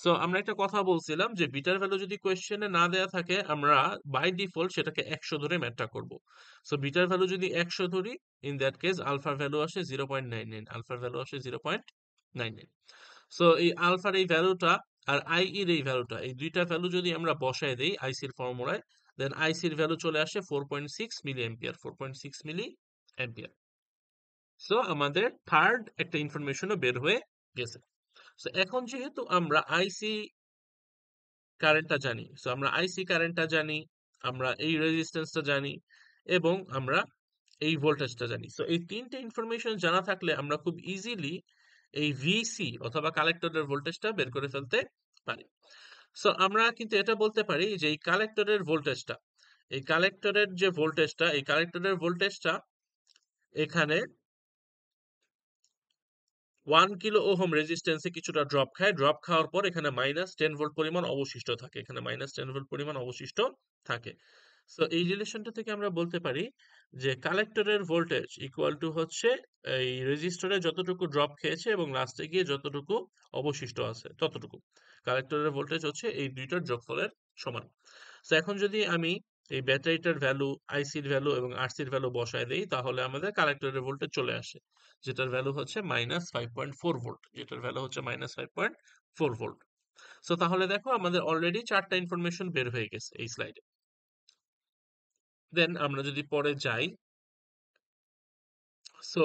[SPEAKER 1] সো আমরা একটা কথা বলছিলাম যে বিটার ভ্যালু যদি কোয়েশ্চেনে না দেয়া থাকে, আমরা বাই ডিফল্ট সেটাকে 100 ধরে ম্যাথটা করব। সো বিটার ভ্যালু যদি 100 ধরি, ইন দ্যাট কেস আলফার ভ্যালু আসে 0.99, আলফার ভ্যালু আসে 0.99। সো এই আলফার এই ভ্যালুটা আর আই এর এই ভ্যালুটা, এই দুইটা ভ্যালু যদি আমরা বসায় দেই আইসির ফর্মুলায়, দেন আইসির ভ্যালু চলে আসে 4.6 milli ampere, 4.6 milli ampere. So আমাদের থার্ড একটা ইনফরমেশনও বের হয়ে গেছে। সো এখন যেহেতু আমরা আইসি কারেন্টটা জানি, সো আমরা আইসি কারেন্টটা জানি, আমরা এই রেজিস্ট্যান্সটা জানি, এবং আমরা এই ভোল্টেজটা জানি। সো এই তিনটে ইনফরমেশন জানা থাকলে আমরা খুব ইজিলি এই ভিসি অথবা কালেক্টরের ভোল্টেজটা বের করে ফেলতে পারি। সো আমরা কিন্তু এটা বলতে পারি যে এই কালেক্টরের ভোল্টেজটা, এই কালেক্টরের যে ভোল্টেজটা, এই কালেক্টরের ভোল্টেজটা এখানে 1 কিলো ওহম রেজিস্ট্যান্সে কিছুটা ড্রপ খায়, ড্রপ খাওয়ার পর এখানে -10 ভোল্ট পরিমাণ অবশিষ্ট থাকে, এখানে -10 ভোল্ট পরিমাণ অবশিষ্ট থাকে। সো এই রিলেশনটা থেকে আমরা বলতে পারি যে কালেক্টরের ভোল্টেজ ইকুয়াল টু হচ্ছে এই রেজিস্টরে যতটুকু ড্রপ খেয়েছে এবং লাস্টে গিয়ে যতটুকু অবশিষ্ট আছে ততটুকু। কালেক্টরের ভোল্টেজ হচ্ছে এই দুইটার যোগফলের সমান। সো এখন যদি আমি এই ব্যাটারিটার ভ্যালু, আইসির ভ্যালু এবং আরসির ভ্যালু বসায় দেই, তাহলে আমাদের কালেক্টরের ভোল্টেজ চলে আসে, যেটার ভ্যালু হচ্ছে -5.4 ভোল্ট, যেটার ভ্যালু হচ্ছে -5.4 ভোল্ট। সো তাহলে দেখো, আমাদের অলরেডি চারটা ইনফরমেশন বের হয়ে গেছে এই স্লাইডে। দেন আমরা যদি পরে যাই, সো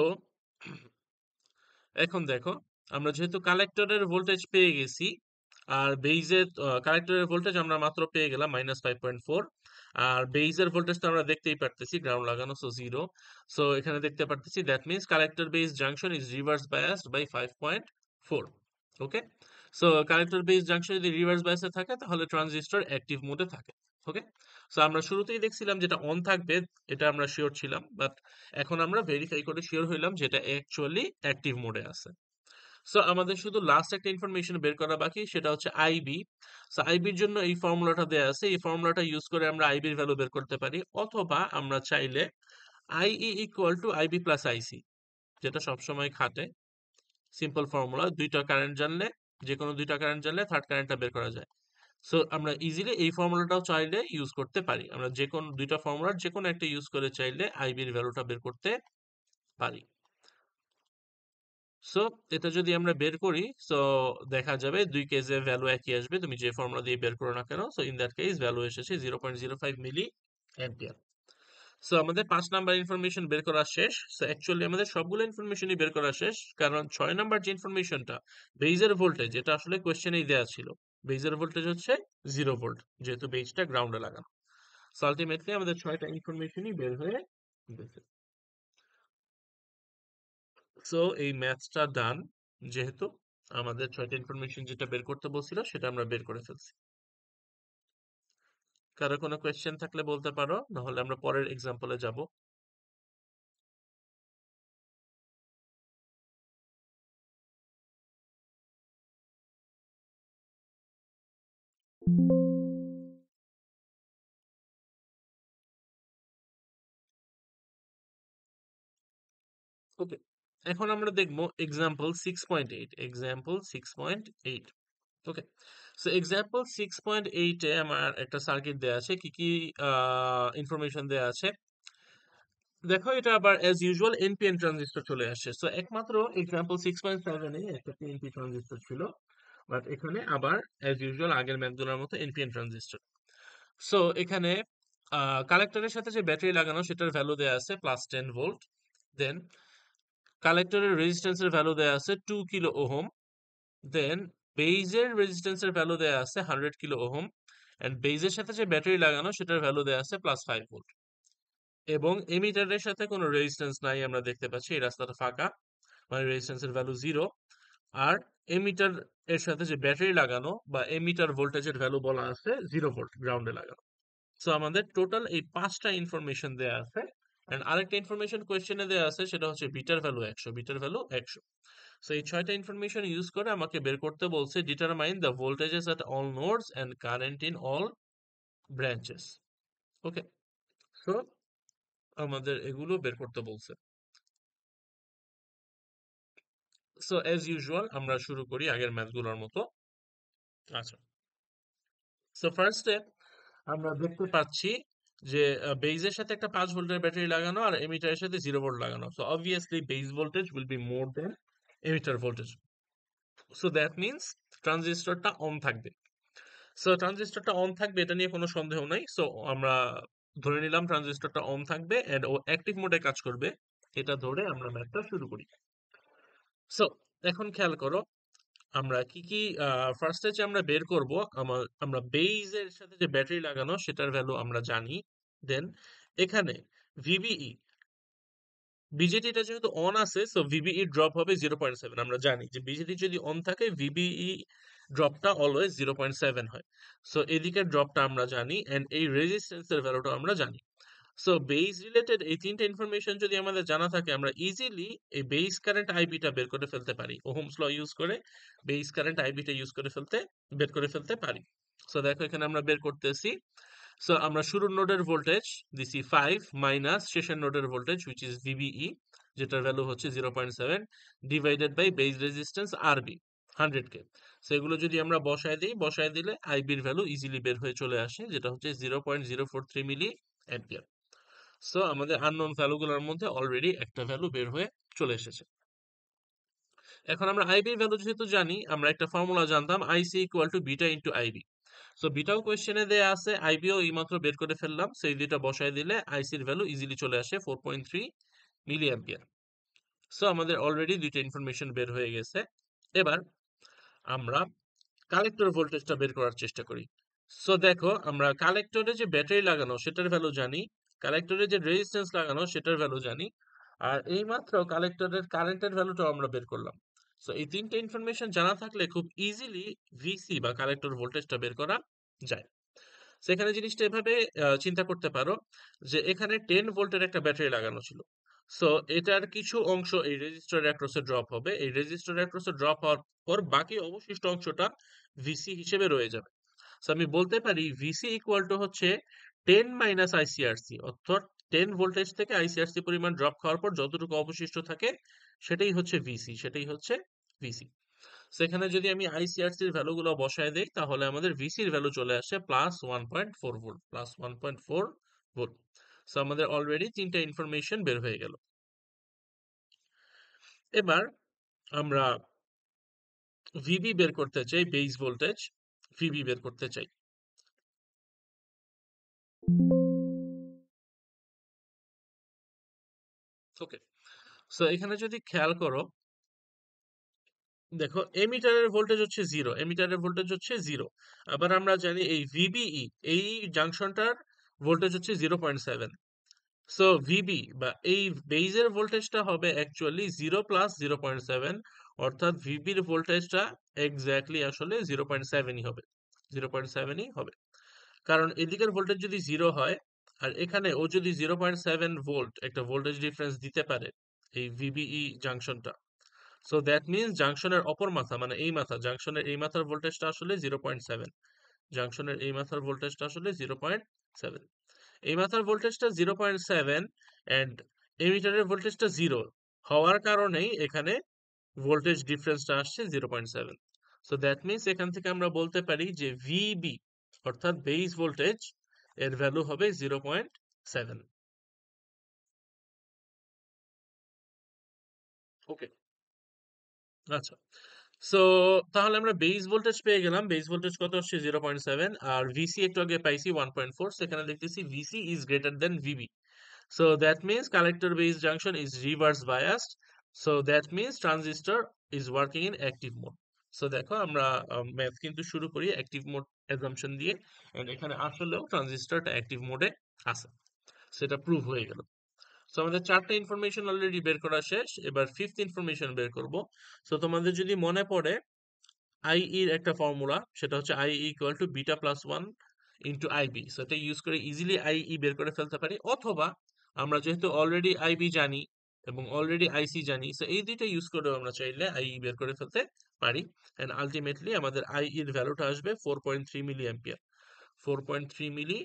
[SPEAKER 1] এখন দেখো, আমরা যেহেতু কালেক্টরের ভোল্টেজ পেয়ে গেছি, আর বেইজের কালেক্টরের ভোল্টেজ আমরা মাত্র পেয়ে গেলাম -5.4, আর বেইজের ভোল্টেজ তো আমরা দেখতেই পারতেছি, গ্রাউন্ড লাগানো, সো 0। সো এখানে দেখতে পারতেছি that means collector base junction is reverse biased by 5.4। Okay, so collector base junction যদি রিভার্স বায়াসে থাকে, তাহলে ট্রানজিস্টর অ্যাক্টিভ মোডে থাকে। ওকে, সো আমরা শুরুতেই দেখছিলাম যেটা অন থাকবে, এটা আমরা শিওর ছিলাম, বাট এখন আমরা ভেরিফাই করে শিওর হইলাম যেটা অ্যাকচুয়ালি অ্যাক্টিভ মোডে আছে। সো আমাদের শুধু লাস্ট একটা ইনফরমেশন বের করা বাকি, সেটা হচ্ছে আইবি। সো আইবির জন্য এই ফর্মুলাটা দেয়া আছে, এই ফর্মুলাটা ইউজ করে আমরা আইবির ভ্যালু বের করতে পারি, অথবা আমরা চাইলে IE equal to IB plus IC, যেটা সবসময় খাটে। সিম্পল ফর্মুলা, দুইটা কারেন্ট জানলে, যে কোনো দুইটা কারেন্ট জানলে থার্ড কারেন্টটা বের করা যায়। সো আমরা ইজিলি এই ফর্মুলাটাও চাইলে ইউজ করতে পারি, আমরা যে কোনো দুইটা ফর্মুলার যে কোনো একটা ইউজ করে চাইলে আইবির ভ্যালুটা বের করতে পারি। সো এটা যদি আমরা বের করি, সো দেখা যাবে দুই কেসে ভ্যালু একই আসবে, তুমি যে ফর্মুলা দিয়ে বের করো না কেন। So in that case value এসেছে 0.05 মিলি অ্যাম্পিয়ার। সো আমাদের 5 নাম্বার ইনফরমেশন বের করা শেষ। সো অ্যাকচুয়ালি আমাদের সবগুলো ইনফরমেশনই বের করা শেষ, কারণ 6 নাম্বার যে ইনফরমেশনটা বেজের ভোল্টেজ, এটা আসলে কোশ্চেনেই দেয়া ছিল। বেজের ভোল্টেজ হচ্ছে 0 ভোল্ট, যেহেতু বেজটা গ্রাউন্ডে লাগানো। সো আলটিমেটলি আমাদের 6টা ইনফরমেশনই বের হয়ে গেছে। সো এই ম্যাথসটা ডান, যেহেতু আমাদের 6টা ইনফরমেশন যেটা বের করতে বলছিল সেটা আমরা বের করে ফেলছি। কারো কোনো কোয়েশ্চেন থাকলে বলতে পারো, নাহলে আমরা পরের এক্সাম্পলে যাব। ওকে, এখন আমরা দেখব এক্সাম্পল 6.8। এক্সাম্পল 6.8। ওকে, সো এক্সাম্পল 6.8 এ আমার একটা সার্কিট দেয়া আছে। কি কি ইনফরমেশন দেয়া আছে দেখো। এটা আবার অ্যাজ ইউজুয়াল এনপিএন ট্রানজিস্টর চলে আসে। সো একমাত্র এক্সাম্পল 6.7 এ একটা পিএনপি ট্রানজিস্টর ছিল, বাট এখানে আবার অ্যাজ ইউজুয়াল আগের ম্যাথগুলোর মতো এনপিএন ট্রানজিস্টর। সো এখানে কালেক্টরের সাথে যে ব্যাটারি লাগানো সেটার ভ্যালু দেয়া আছে +10 ভোল্ট। দেন কালেক্টরের রেজিস্ট্যান্সের ভ্যালু দেয়া আছে 2 কিলো ওহম। দেন বেইজের রেজিস্ট্যান্সের ভ্যালু দেয়া আছে 100 কিলো ওহম। এন্ড বেইজের সাথে যে ব্যাটারি লাগানো সেটার ভ্যালু দেয়া আছে +5 ভোল্ট। এবং এমিটারের সাথে কোনো রেজিস্ট্যান্স নাই, আমরা দেখতে পাচ্ছি এই রাস্তাটা ফাঁকা, মানে রেজিস্ট্যান্সের ভ্যালু 0। আর এমিটার এর সাথে যে ব্যাটারি লাগানো বা এমিটার ভোল্টেজের ভ্যালু বলা আছে 0 ভোল্ট, গ্রাউন্ডে লাগানো। সো আমাদের টোটাল এই 5টা ইনফরমেশন দেয়া আছে। এন্ড আরেকটা ইনফরমেশন কোয়েশ্চেনে দেয়া আছে, সেটা হচ্ছে বিটার ভ্যালু 100। বিটার ভ্যালু 100। সো এই 6টা ইনফরমেশন ইউজ করে আমাকে বের করতে বলছে determine the voltages at all nodes and current in all branches. Okay, so আমাদের এগুলো বের করতে বলছে। সো অ্যাজ ইউজুয়াল আমরা শুরু করি আগের ম্যাথগুলোর মতো। আচ্ছা, সো ফার্স্টে আমরা দেখতে পাচ্ছি যে বেজের সাথে একটা 5 ভোল্টের ব্যাটারি লাগানো আর এমিটারের সাথে 0 ভোল্ট লাগানো। So obviously base voltage will be more than emitter voltage. So that means ট্রানজিস্টরটা অন থাকবে। সো ট্রানজিস্টরটা অন থাকবে, এটা নিয়ে কোনো সন্দেহ নাই। সো আমরা ধরে নিলাম ট্রানজিস্টরটা অন থাকবে এন্ড ও অ্যাক্টিভ মোডে কাজ করবে। এটা ধরে আমরা ম্যাথটা শুরু করি। সো এখন খেয়াল করো, আমরা কি কি ফার্স্টে যে আমরা বের করব, আমরা বেইজের সাথে যে ব্যাটারি লাগানো সেটার ভ্যালু আমরা জানি। দেন এখানে ভিবিই, বিজেটিটা যেহেতু অন আছে, সো ভিবিই ড্রপ হবে 0.7। আমরা জানি যে বিজেটি যদি অন থাকে ভিবিই ড্রপটা অলওয়েজ 0.7 হয়। সো এদিকের ড্রপটা আমরা জানি এন্ড এই রেজিস্ট্যান্সের ভ্যালুটা আমরা জানি। সো বেস রিলেটেড এই 3টা ইনফরমেশন যদি আমাদের জানা থাকে, আমরা ইজিলি এই বেস কারেন্ট আইবিটা বের করে ফেলতে পারি। ওহমস ল ইউজ করে বেস কারেন্ট আইবিটা ইউজ করে বের করে ফেলতে পারি। সো দেখো এখানে আমরা বের করতেছি। সো আমরা শুরুর নোডের ভোল্টেজ দিছি 5 মাইনাস শেষের নোডের ভোল্টেজ হুইচ ইজ ভিবিই, যেটার ভ্যালু হচ্ছে 0.7, ডিভাইডেড বাই বেস রেজিস্ট্যান্স আরবি 100 কে। সো এগুলো যদি আমরা বসায় দিলে আইবির ভ্যালু ইজিলি বের হয়ে চলে আসে, যেটা হচ্ছে 0.043 মিলি অ্যাম্পিয়ার। সো আমাদের আননোন ভ্যালুগুলোর মধ্যে অলরেডি একটা ভ্যালু বের হয়ে চলে এসেছে। এখন আমরা আইবি এর ভ্যালু যেহেতু জানি, আমরা একটা ফর্মুলা জানতাম IC equal to beta into IB. So বিটাও কোয়েশ্চেনে দেয়া আছে, আইবিও এইমাত্র বের করে ফেললাম। সেই দুইটা বসায় দিলে আইসির ভ্যালু ইজিলি চলে আসে 4.3 মিলি অ্যাম্পিয়ার। সো আমাদের অলরেডি দুইটা ইনফরমেশন বের হয়ে গেছে। এবার আমরা কালেক্টর ভোল্টেজটা বের করার চেষ্টা করি। সো দেখো, আমরা কালেক্টরে যে ব্যাটারি লাগানো সেটার ভ্যালু জানি, কালেক্টরে যে রেজিস্ট্যান্স লাগানো সেটার ভ্যালু জানি, আর এইমাত্র কালেক্টরের কারেন্টের ভ্যালুটাও আমরা বের করলাম। সো এই 3টে ইনফরমেশন জানা থাকলে খুব ইজিলি ভিসি বা কালেক্টর ভোল্টেজটা বের করা যায়। সেখানে জিনিসটা এভাবে চিন্তা করতে পারো যে এখানে 10 ভোল্টের একটা ব্যাটারি লাগানো ছিল। সো এটার কিছু অংশ এই রেজিস্টরের অ্যাক্রসে ড্রপ হবে। এই রেজিস্টরের অ্যাক্রসে ড্রপ হওয়ার পর বাকি অবশিষ্ট অংশটা ভিসি হিসেবে রয়ে যাবে। সো আমি বলতে পারি ভিসি ইকুয়াল টু হচ্ছে 10 মাইনাস আইসিআরসি, অর্থাৎ 10 ভোল্টেজ থেকে আইসিআরসি পরিমাণ ড্রপ খাওয়ার পর যতটুকু অবশিষ্ট থাকে সেটাই হচ্ছে ভিসি, সেটাই হচ্ছে ভিসি। সেখানে যদি আমি আইসিআরসির ভ্যালুগুলো বসায় দেই, তাহলে আমাদের ভিসির ভ্যালু চলে আসে +1.4 ভোল্ট, +1.4 ভোল্ট। সো আমাদের অলরেডি 3টা ইনফরমেশন বের হয়ে গেল। এবার আমরা ভিবি বের করতে চাই, বেস ভোল্টেজ ভিবি বের করতে চাই। ওকে, সো এখানে যদি খেয়াল করো, দেখো এমিটারের ভোল্টেজ হচ্ছে জিরো, এমিটারের ভোল্টেজ হচ্ছে জিরো। আবার আমরা জানি এই ভিবিই, এই জাংশনটার ভোল্টেজ হচ্ছে 0.7। সো ভিবি বা এই বেজের ভোল্টেজটা হবে অ্যাকচুয়ালি 0 + 0.7, অর্থাৎ ভিবির ভোল্টেজটা এক্স্যাক্টলি আসলে 0.7ই হবে, 0.7ই হবে। কারণ এদিকের ভোল্টেজ যদি জিরো হয় আর এখানে ও যদি 0.7 ভোল্ট একটা ভোল্টেজ ডিফারেন্স দিতে পারে এই ভিবিই জাংশনটা, সো দ্যাট মিনস জাংশনের অপর মাথা মানে এই মাথা, জাংশনের এই মাথার ভোল্টেজটা আসলে 0.7, জাংশনের এই মাথার ভোল্টেজটা আসলে 0.7, এই মাথার ভোল্টেজটা 0.7 অ্যান্ড এমিটারের ভোল্টেজটা জিরো হওয়ার কারণেই এখানে ভোল্টেজ ডিফারেন্সটা আসছে 0.7। সো দ্যাট মিনস এখান থেকে আমরা বলতে পারি যে ভিবি অর্থাৎ বেস ভোল্টেজ এর ভ্যালু হবে 0.7। ওকে, আচ্ছা, সো তাহলে আমরা বেস ভোল্টেজ পেয়ে গেলাম, বেস ভোল্টেজ কত আসছে 0.7, আর ভিসি একটু আগে পাইছি 1.4, সেখানে দেখতেছি VC is greater than VB. So that means collector base junction is reverse biased. So that means transistor is working in active mode. So দেখো আমরা ম্যাথ কিন্তু শুরু করি অ্যাক্টিভ মোড অ্যাজাম্পশন দিয়ে, and এখানে আসলেও ট্রানজিস্টরটা অ্যাক্টিভ মোডে আছে, সেটা প্রুভ হয়ে গেল। সো আমাদের চারটা ইনফরমেশন অলরেডি বের করা শেষ, এবার ফিফথ ইনফরমেশন বের করব। সো তোমাদের যদি মনে পড়ে আই এর একটা ফর্মুলা, সেটা হচ্ছে I equal to beta plus one into IB. So এটা ইউজ করে ইজিলি আই বের করে ফেলতে পারি, অথবা আমরা যেহেতু অলরেডি আইবি জানি এবং অলরেডি আইসি জানি, সো এই দুইটা ইউজ করেও আমরা চাইলে আই বের করে ফেলতে পারি। অ্যান্ড আলটিমেটলি আমাদের আই এর ভ্যালুটা আসবে 4.3 মিলি অ্যাম্পিয়ার, 4.3 মিলি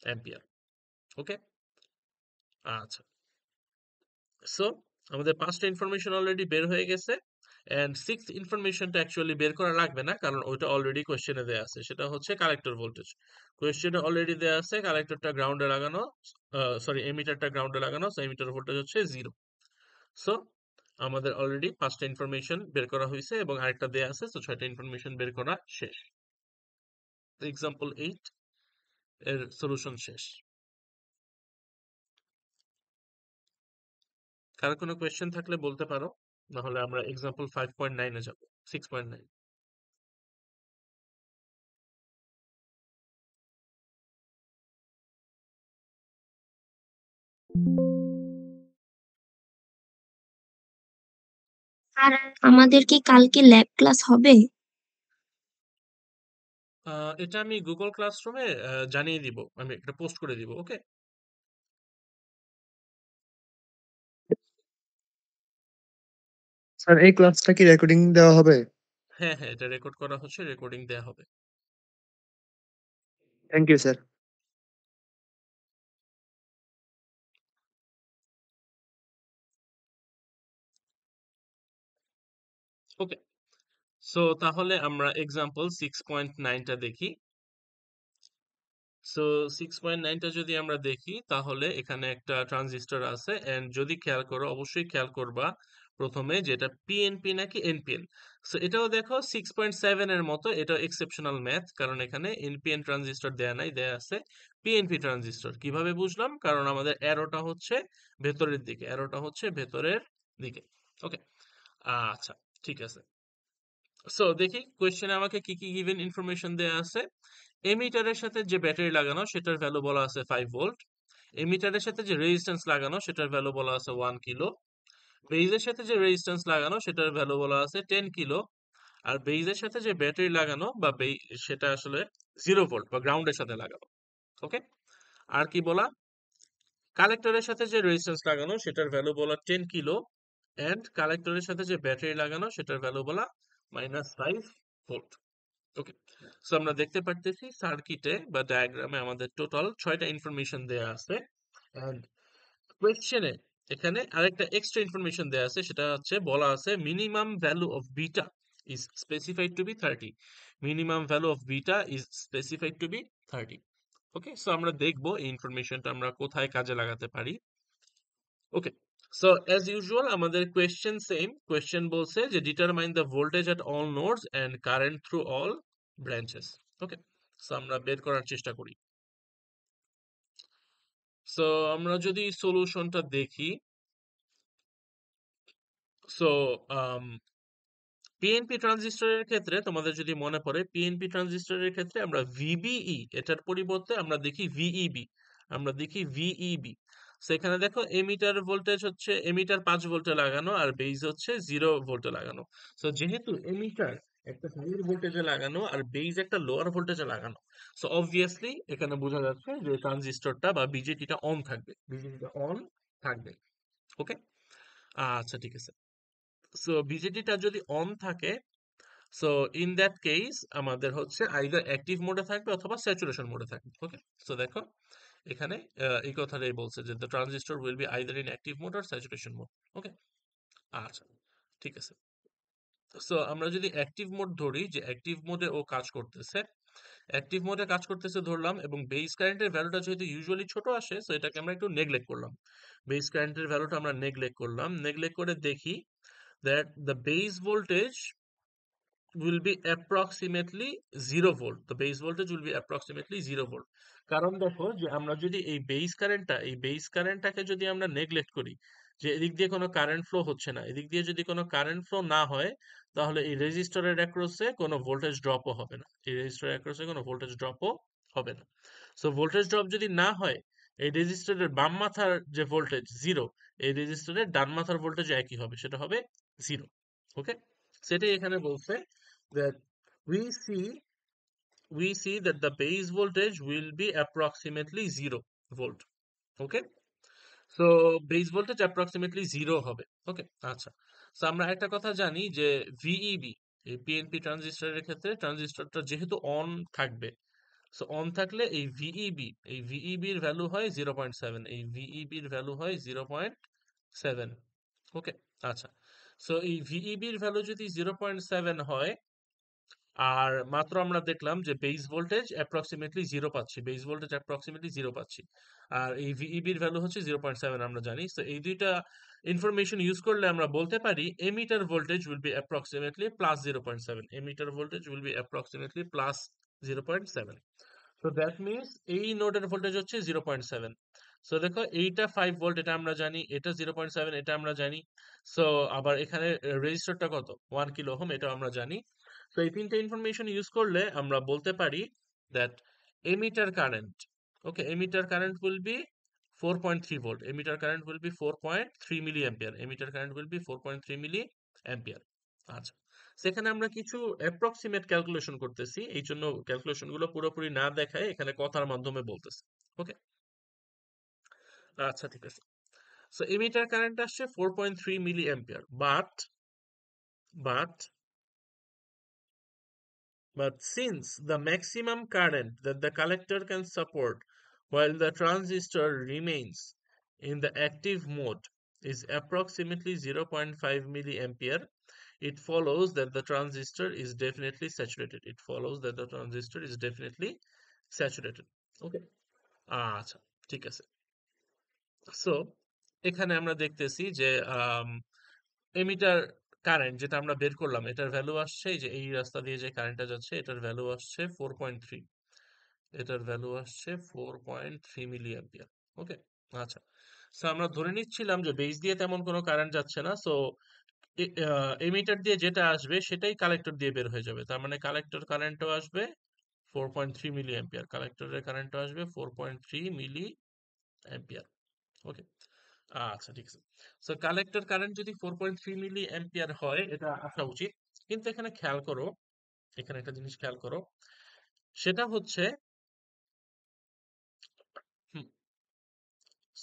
[SPEAKER 1] অ্যাম্পিয়ার। ওকে, আচ্ছা, সো আমাদের পাঁচটা ইনফরমেশন অলরেডি বের হয়ে গেছে, এন্ড সিক্স ইনফরমেশনটা অ্যাকচুয়ালি বের করা লাগবে না, কারণ ওইটা অলরেডি কোয়েশ্চেনে দেয়া আছে, সেটা হচ্ছে কালেক্টর ভোল্টেজ। কোয়েশ্চেনে অলরেডি দেয়া আছে কালেক্টরটা গ্রাউন্ডে লাগানো, সরি এমিটারটা গ্রাউন্ডে লাগানো, সো এমিটার ভোল্টেজ হচ্ছে জিরো। সো আমাদের অলরেডি পাঁচটা ইনফরমেশন বের করা হয়েছে এবং আরেকটা দেয়া আছে, সো ছয়টা ইনফরমেশন বের করা শেষ। এক্সাম্পল 8 এর সলিউশন শেষ। কারো কোনো কোয়েশ্চেন থাকলে বলতে পারো, নাহলে আমরা এক্সাম্পল 5.9 এ যাবো, 6.9।
[SPEAKER 3] আর আমাদের কি কালকে ল্যাব ক্লাস হবে?
[SPEAKER 1] এটা আমি গুগল ক্লাসরুমে জানিয়ে দিব, আমি একটা পোস্ট করে দিব। ওকে,
[SPEAKER 4] স্যার এই ক্লাসটা কি রেকর্ডিং দেওয়া হবে?
[SPEAKER 1] হ্যাঁ হ্যাঁ, এটা রেকর্ড করা হচ্ছে, রেকর্ডিং দেয়া হবে।
[SPEAKER 4] Thank you sir.
[SPEAKER 1] Okay, so তাহলে আমরা এক্সাম্পল 6.9টা দেখি। সো 6.9টা যদি আমরা দেখি, তাহলে এখানে একটা ট্রানজিস্টর আছে, এন্ড যদি খেয়াল করো, অবশ্যই খেয়াল করবা প্রথমে যেটা পিএনপি নাকি এনপিএন। সো এটাও দেখো 6.7 এর মতো, এটা এক্সেপশনাল ম্যাথ, কারণ এখানে এনপিএন ট্রানজিস্টর দেয়া নাই, দেয়া আছে পিএনপি ট্রানজিস্টর। কিভাবে বুঝলাম? কারণ আমাদের অ্যারোটা হচ্ছে ভেতরের দিকে, অ্যারোটা হচ্ছে ভেতরের দিকে। ওকে, আচ্ছা, ঠিক আছে। সো দেখি কোয়েশ্চেনে আমাকে কি কি গিভেন ইনফরমেশন দেয়া আছে। এমিটারের সাথে যে ব্যাটারি লাগানো সেটার ভ্যালু বলা আছে 5 ভোল্ট। এমিটারের সাথে যে রেজিস্ট্যান্স লাগানো সেটার ভ্যালু বলা আছে 1 কিলো। বেইজের সাথে যে রেজিস্ট্যান্স লাগানো সেটার ভ্যালু বলা আছে 10 কিলো। আর বেইজের সাথে যে ব্যাটারি লাগানো বা সেটা আসলে 0 ভোল্ট বা গ্রাউন্ডের সাথে লাগানো। ওকে, আর কি বলা, কালেক্টরের সাথে যে রেজিস্ট্যান্স লাগানো সেটার ভ্যালু বলা 10 কিলো, এন্ড কালেক্টরের সাথে যে ব্যাটারি লাগানো সেটার ভ্যালু বলা -5 ভোল্ট। ওকে, সো আমরা দেখতে পারতেছি সার্কিটে বা ডায়াগ্রামে আমাদের টোটাল 6টা ইনফরমেশন দেয়া আছে, এন্ড কোয়েশ্চেনে এখানে আরেকটা এক্সট্রা ইনফরমেশন দেয়া আছে, সেটা হচ্ছে বলা আছে minimum value of beta is specified to be 30। Minimum value of beta is specified to be 30। Okay, so আমরা দেখবো এই ইনফরমেশনটা আমরা কোথায় কাজে লাগাতে পারি। ওকে, সো অ্যাজ ইউজুয়াল আমাদের কোয়েশ্চেন সেম, কোয়েশ্চেন বলছে যে determine the voltage at all nodes and current through all branches. Okay, so আমরা বের করার চেষ্টা করি। সো আমরা যদি সলিউশনটা দেখি, সো পিএনপি ট্রানজিস্টরের ক্ষেত্রে তোমাদের যদি মনে পড়ে, পিএনপি ট্রানজিস্টরের ক্ষেত্রে আমরা ভিবিই এটার পরিবর্তে আমরা দেখি ভিইবি, আমরা দেখি ভিইবি। সেখানে দেখো এমিটার ভোল্টেজ হচ্ছে, এমিটার 5 ভোল্টে লাগানো আর বেজ হচ্ছে 0 ভোল্টে লাগানো। সো যেহেতু এমিটার একটা হাইয়ার ভোল্টেজে লাগানো আর বেজ একটা লোয়ার ভোল্টেজে লাগানো, সো অবভিয়াসলি এখানে বোঝা যাচ্ছে যে ট্রানজিস্টরটা বা বিজেটিটা অন থাকবে, বিজেটিটা অন থাকবে। ওকে, আচ্ছা ঠিক আছে। সো বিজেটিটা যদি অন থাকে, সো ইন দ্যাট কেস আমাদের হচ্ছে আইদার অ্যাক্টিভ মোডে থাকবে অথবা স্যাচুরেশন মোডে থাকবে। ওকে, সো দেখো এখানে এই কথাটাই বলছে যে the transistor will be either in active mode আর স্যাচুরেশন মোড। ওকে, আচ্ছা ঠিক আছে। সো আমরা যদি অ্যাক্টিভ মোড ধরি, যে অ্যাক্টিভ মোডে ও কাজ করতেছে, অ্যাক্টিভ মোডে কাজ করতেছে ধরলাম, এবং বেস কারেন্টের ভ্যালুটা যেহেতু ইউজুয়ালি ছোট আসে, সো এটাকে আমরা একটু নেগলেক্ট করলাম। বেস কারেন্টের ভ্যালুটা আমরা নেগলেক্ট করলাম, নেগলেক্ট করে দেখি that the base voltage will be approximately 0 volt. The base voltage will be approximately 0 volt. কারণ দেখো যে আমরা যদি এই বেস কারেন্টটাকে যদি আমরা নেগলেক্ট করি, যে এদিক দিয়ে কোনো কারেন্ট ফ্লো হচ্ছে না, এদিক দিয়ে যদি কোনো কারেন্ট ফ্লো না হয়, তাহলে এই রেজিস্টরের অ্যাক্রসে কোনো ভোল্টেজ ড্রপও হবে না, এই রেজিস্টরের অ্যাক্রসে কোনো ভোল্টেজ ড্রপও হবে না। সো ভোল্টেজ ড্রপ যদি না হয়, এই রেজিস্টরের বাম মাথার যে ভোল্টেজ 0, এই রেজিস্টরের ডান মাথার ভোল্টেজ একই হবে, সেটা হবে 0। ওকে, সেটাই এখানে বলছে that we see that the base voltage will be approximately 0 volt. Okay, so base voltage approximately 0 হবে। ওকে, আচ্ছা। সো আমরা একটা কথা জানি যে ভিইবি, এই পিএনপি ট্রানজিস্টরের ক্ষেত্রে ট্রানজিস্টরটা যেহেতু অন থাকবে, সো অন থাকলে এই ভিইবির ভ্যালু হয় 0.7, এই ভিইবির ভ্যালু হয় 0.7। ওকে, আচ্ছা। সো এই ভিইবির ভ্যালু যদি 0.7 হয়, আর মাত্র আমরা দেখলাম যে বেস ভোল্টেজ অ্যাপ্রক্সিমেটলি 0 পাচ্ছি, বেস ভোল্টেজ অ্যাপ্রক্সিমেটলি 0 পাচ্ছি, আর এই ভিইবির ভ্যালু হচ্ছে 0.7 আমরা জানি। তো এই দুইটা ইনফরমেশন ইউজ করলে আমরা বলতে পারি emitter voltage will B approximately plus 0.7, emitter voltage will B approximately plus 0.7। So that means এই নোডের ভোল্টেজ হচ্ছে 0.7। সো দেখো এইটা 5 ভোল্ট, এটা আমরা জানি, এটা 0.7, এটা আমরা জানি। সো আবার এখানে রেজিস্টরটা কত, 1 কিলো ওহম, এটা আমরা জানি। তো এই তিনটে ইনফরমেশন ইউজ করলে আমরা বলতে পারি that emitter current, okay, emitter current will be 4.3 volt, emitter current will be 4.3 milli ampere, emitter current will be 4.3 milli ampere. আচ্ছা, সেখানে আমরা কিছু অ্যাপ্রক্সিমেট ক্যালকুলেশন করতেছি, এই জন্য ক্যালকুলেশন গুলো পুরোপুরি না দেখায় এখানে কথার মাধ্যমে বলতেছি। ওকে, আচ্ছা ঠিক আছে। সো এমিটার কারেন্ট আসছে 4.3 milli ampere, but since the maximum current that the collector can support while the transistor remains in the active mode is approximately 0.5 milliampere, it follows that the transistor is definitely saturated. It follows that the transistor is definitely saturated. Okay, আচ্ছা ঠিক আছে। So এখানে আমরা দেখতেছি যে emitter current যেটা আমরা বের করলাম, এটার ভ্যালু আসছে, এই যে এই রাস্তা দিয়ে যে কারেন্টটা যাচ্ছে, এটার ভ্যালু আসছে 4.3, এটার ভ্যালু আসছে 4.3 মিলি অ্যাম্পিয়ার। ওকে, আচ্ছা। সো আমরা ধরে নিচ্ছিলাম যে বেস দিয়ে তেমন কোনো কারেন্ট যাচ্ছে না, সো এমিটার দিয়ে যেটা আসবে সেটাই কালেক্টর দিয়ে বের হয়ে যাবে, তার মানে কালেক্টর কারেন্টও আসবে 4.3 মিলি অ্যাম্পিয়ার, কালেক্টরের কারেন্টও আসবে 4.3 মিলি অ্যাম্পিয়ার। ওকে, আচ্ছা ঠিক আছে। সো কালেক্টর কারেন্ট যদি 4.3 মিলি অ্যাম্পিয়ার হয়, এটা আসা উচিত। কিন্তু এখানে খেয়াল করো, এখানে একটা জিনিস খেয়াল করো, সেটা হচ্ছে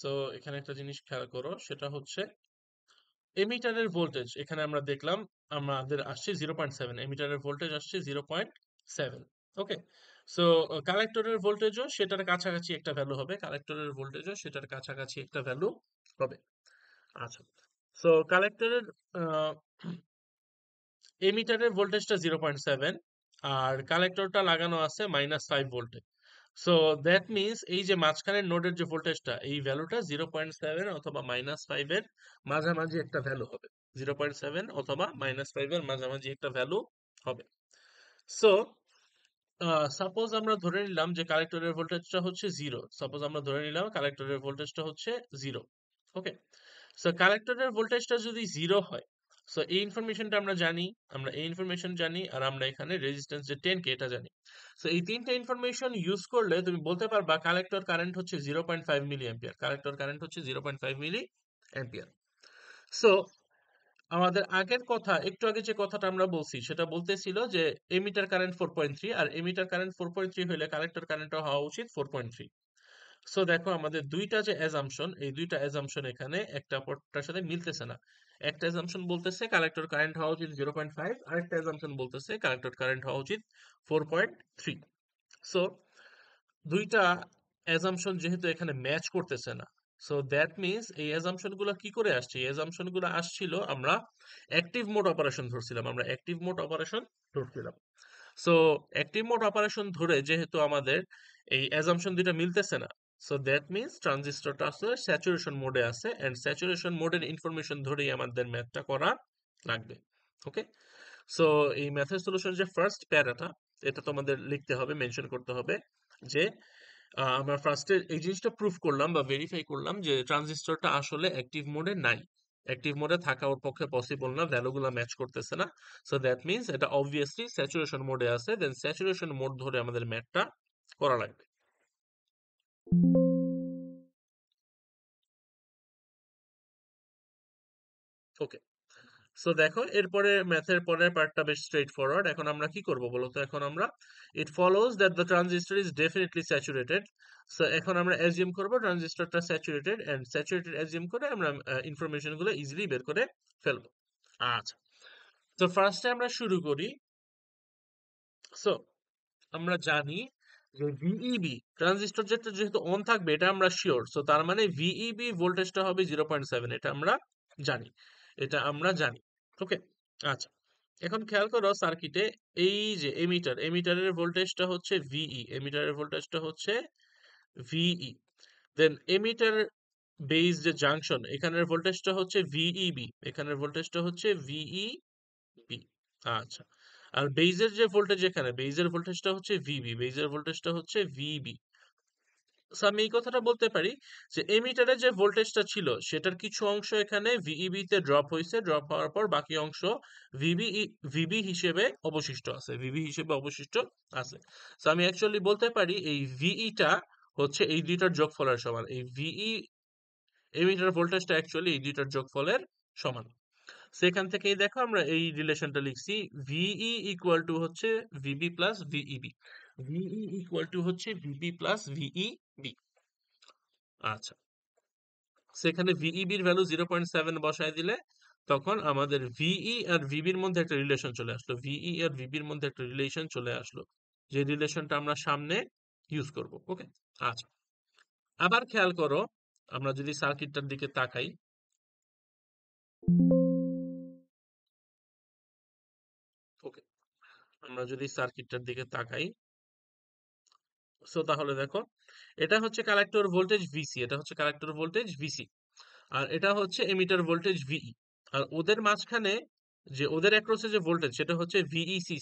[SPEAKER 1] সো এখানে একটা জিনিস খেয়াল করো, সেটা হচ্ছে এমিটারের ভোল্টেজ এখানে আমরা দেখলাম আমাদের আসছে 0.7, এমিটারের ভোল্টেজ আসছে 0.7। ওকে, সো কালেক্টরের ভোল্টেজও সেটার কাছাকাছি একটা ভ্যালু হবে, কালেক্টরের ভোল্টেজও সেটার কাছাকাছি একটা ভ্যালু হবে। আচ্ছা, সো কালেক্টরের এমিটারের ভোল্টেজটা 0.7 আর কালেক্টরটা লাগানো আছে -5 ভোল্টে। সো দ্যাট মিনস এই যে মাঝখানের নোডের যে ভোল্টেজটা, এই ভ্যালুটা 0.7 অথবা -5 এর মাঝামাঝি একটা ভ্যালু হবে, 0.7 অথবা -5 এর মাঝামাঝি একটা ভ্যালু হবে। সো সাপোজ আমরা ধরে নিলাম যে কালেক্টরের ভোল্টেজটা হচ্ছে 0, সাপোজ আমরা ধরে নিলাম কালেক্টরের ভোল্টেজটা হচ্ছে 0। ওকে, সো কালেক্টরের ভোল্টেজটা যদি 0 হয়, সো এই ইনফরমেশনটা আমরা জানি, আর আমরা এখানে রেজিস্ট্যান্স যে 10K এটা জানি। সো এই তিনটা ইনফরমেশন ইউজ করলে তুমি বলতে পারবা কালেক্টর কারেন্ট হচ্ছে 0.5 মিলি অ্যাম্পিয়ার। কালেক্টর কারেন্ট হচ্ছে 0.5 মিলি অ্যাম্পিয়ার। সো আমাদের আগের কথা, একটু আগে যে কথাটা আমরা বলছি সেটা বলতেছিল যে এমিটার কারেন্ট 4.3, আর এমিটার কারেন্ট 4.3 হলে কালেক্টর কারেন্টও হওয়া উচিত 4.3। সো দেখো আমাদের দুইটা যে অ্যাজাম্পশন, এই দুইটা অ্যাজাম্পশন এখানে একটা অপরটার সাথে মিলতেছে না। একটা অ্যাজাম্পশন বলতেছে কালেক্টর কারেন্ট হওয়া উচিত 0.5, আরেকটা অ্যাজাম্পশন বলতেছে কালেক্টর কারেন্ট হওয়া উচিত 4.3। সো দুইটা অ্যাজাম্পশন যেহেতু এখানে ম্যাচ করতেছে না, সো দ্যাট মিনস এই অ্যাজাম্পশন গুলো কি করে আসছে? এই অ্যাজাম্পশন গুলো আসছিল আমরা অ্যাক্টিভ মোড অপারেশন ধরছিলাম, সো অ্যাক্টিভ মোড অপারেশন ধরে যেহেতু আমাদের এই অ্যাজাম্পশন দুইটা মিলতেছে না, সো দ্যাট মিনস ট্রানজিস্টরটা আসলে স্যাচুরেশন মোডে আছে, এন্ড স্যাচুরেশন মোডের ইনফরমেশন ধরেই আমাদের ম্যাথটা করা লাগবে। ওকে, সো এই ম্যাথের সলিউশন যে ফার্স্ট প্যারাটা, এটা তোমাদের লিখতে হবে, মেনশন করতে হবে যে আমরা ফার্স্টে এই জিনিসটা প্রুফ করলাম বা ভেরিফাই করলাম যে ট্রানজিস্টরটা আসলে অ্যাক্টিভ মোডে নাই, অ্যাক্টিভ মোডে থাকা ওর পক্ষে পসিবল না, ভ্যালুগুলো ম্যাচ করতেছে না। সো দ্যাট মিনস এটা অবভিয়াসলি স্যাচুরেশন মোডে আছে, দেন স্যাচুরেশন মোড ধরে আমাদের ম্যাথটা করা লাগবে। ওকে, সো দেখো এরপরে ম্যাথের পরের পার্টটা বেশ স্ট্রেট ফরওয়ার্ড। এখন আমরা কি করব বলো তো? এখন আমরা it follows that the transistor is definitely saturated. So এখন আমরা অ্যাজিউম করব ট্রানজিস্টরটা স্যাচুরেটেড, এন্ড স্যাচুরেটেড অ্যাজিউম করে আমরা ইনফরমেশন গুলো ইজিলি বের করে ফেলবো। আচ্ছা, তো ফার্স্টে আমরা শুরু করি। সো আমরা জানি যে ভিইবি ট্রানজিস্টর যেহেতু অন থাকবে এটা আমরা শিওর। সো তার মানে ভিইবি ভোল্টেজটা হবে 0.7, এটা আমরা জানি। ওকে, আচ্ছা, এখন খেয়াল করো সার্কিটে এই যে এমিটারের ভোল্টেজটা হচ্ছে ভিই, দেন এমিটার বেস যে জাংশন এখানের ভোল্টেজটা হচ্ছে ভিইবি, ভিইবি। আচ্ছা, আর বেজের যে ভোল্টেজ, এখানে বেজের ভোল্টেজটা হচ্ছে ভিবি। সো আমি এই কথাটা বলতে পারি যে এমিটারে যে ভোল্টেজটা ছিল সেটার কিছু অংশ এখানে ভিইবি তে ড্রপ হয়েছে, ড্রপ হওয়ার পর বাকি অংশ ভিবি হিসেবে অবশিষ্ট আছে। সো আমি অ্যাকচুয়ালি বলতে পারি এই ভিইটা হচ্ছে এই দুইটার যোগফলের সমান। এই ভিই এমিটার ভোল্টেজটা অ্যাকচুয়ালি এই দুইটার যোগফলের সমান। সেখান থেকেই দেখো আমরা এই রিলেশনটা লিখছি, ভিই ইকুয়াল টু হচ্ছে ভিবি প্লাস ভিইবি, আচ্ছা, সেখানে ভিইবির ভ্যালু 0.7 বসায় দিলে তখন আমাদের ভিই আর ভিবির মধ্যে একটা রিলেশন চলে আসলো, যে রিলেশনটা আমরা সামনে ইউজ করব। ওকে, আচ্ছা, আবার খেয়াল করো আমরা যদি সার্কিটটার দিকে তাকাই, ওকে, সো তাহলে দেখো এটা হচ্ছে কালেক্টর ভোল্টেজ ভিসি, আর এটা হচ্ছে এমিটার ভোল্টেজ ভিই, আর ওদের মাঝখানে যে ওদের অ্যাক্রসে যে ভোল্টেজ সেটা হচ্ছে ভিইসি